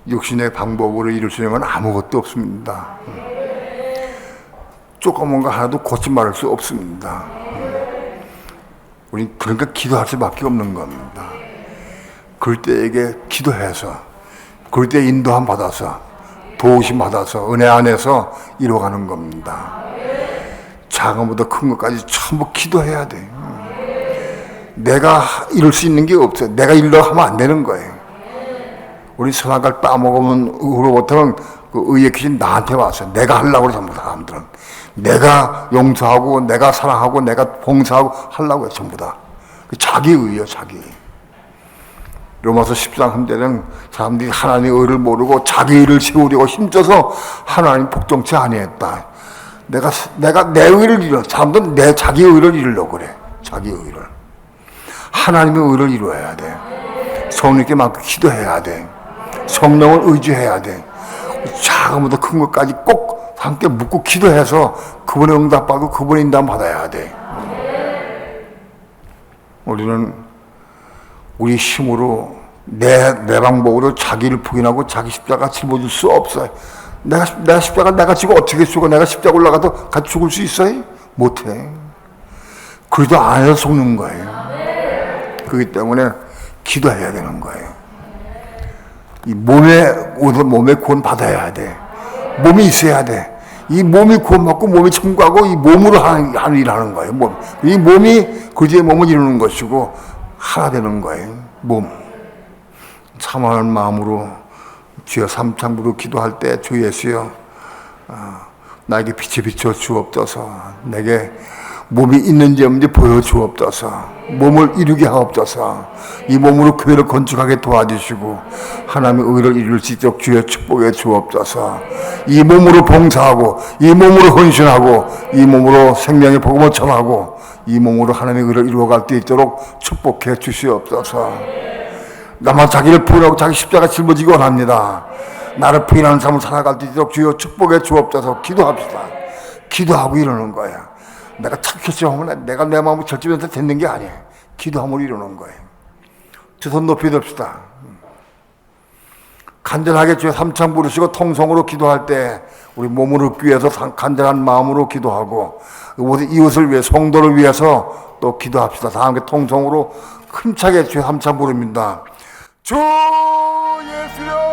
육신의 방법으로 이룰 수 있는 건 아무것도 없습니다. 조그만 거 하나도 고치 말할 수 없습니다. 우리 그러니까 기도할 수밖에 없는 겁니다. 그럴 때에게 기도해서, 그럴 때 인도함 받아서, 도우심 받아서, 은혜 안에서 이루어가는 겁니다. 작은 것부터 큰 것까지 전부 기도해야 돼. 내가 이룰 수 있는 게 없어요. 내가 일러 하면 안 되는 거예요. 우리 선악을 따먹으면 으로부터는 그 의의 귀신 나한테 왔어요. 내가 하려고 그래, 전부 사람들은. 내가 용서하고, 내가 사랑하고, 내가 봉사하고 하려고 해요, 전부 다. 자기 의요, 자기. 로마서 10장 한 데는 사람들이 하나님의 의를 모르고 자기 의를 세우려고 힘써서 하나님 복종치 아니했다. 내가 내 의를 이뤄. 사람들은 내 자기 의를 이루려고 그래. 자기 의를. 하나님의 의를 이루어야 돼. 성령께 만큼 기도해야 돼. 성령을 의지해야 돼. 작은 것부터 큰 것까지 꼭 함께 묻고 기도해서 그분의 응답받고 그분의 인담 받아야 돼. 우리는 우리 힘으로 내 방법으로 자기를 부인하고 자기 십자가 짊어질 수 없어요. 내가 십자가 내가 지고 어떻게 죽어? 내가 십자가 올라가도 같이 죽을 수 있어요? 못해. 그래도 안 해서 속는 거예요. 그렇기 때문에 기도해야 되는 거예요. 이 몸에 구원 받아야 돼. 몸이 있어야 돼. 이 몸이 구원받고 몸이 청구하고 이 몸으로 하는 일하는 거예요. 이 몸이 그지의 몸을 이루는 것이고 하나 되는 거예요. 몸. 참하는 마음으로 주여 삼창부로 기도할 때 주 예수여, 나에게 빛이 비춰 주옵소서. 내게 몸이 있는지 없는지 보여 주옵소서. 몸을 이루게 하옵소서. 이 몸으로 교회를 건축하게 도와주시고 하나님의 의를 이룰 수 있도록 주의 축복해 주옵소서. 이 몸으로 봉사하고 이 몸으로 헌신하고 이 몸으로 생명의 복음을 전하고 이 몸으로 하나님의 의를 이루어갈 수 있도록 축복해 주시옵소서. 나만 자기를 부인하고 자기 십자가 짊어지기 원합니다. 나를 부인하는 삶을 살아갈 수 있도록 주여 축복해 주옵소서. 기도합시다. 기도하고 이러는 거야. 내가 결정하면 내가 내 마음을 결정해서 되는 게 아니에요. 기도함으로 이루는 거예요. 두 손 높이 듭시다. 간절하게 주여 삼창 부르시고 통성으로 기도할 때 우리 몸을 얻기 위해서 간절한 마음으로 기도하고 이웃을 위해 성도를 위해서 또 기도합시다. 다 함께 통성으로 힘차게 주여 삼창 부릅니다. 주 예수여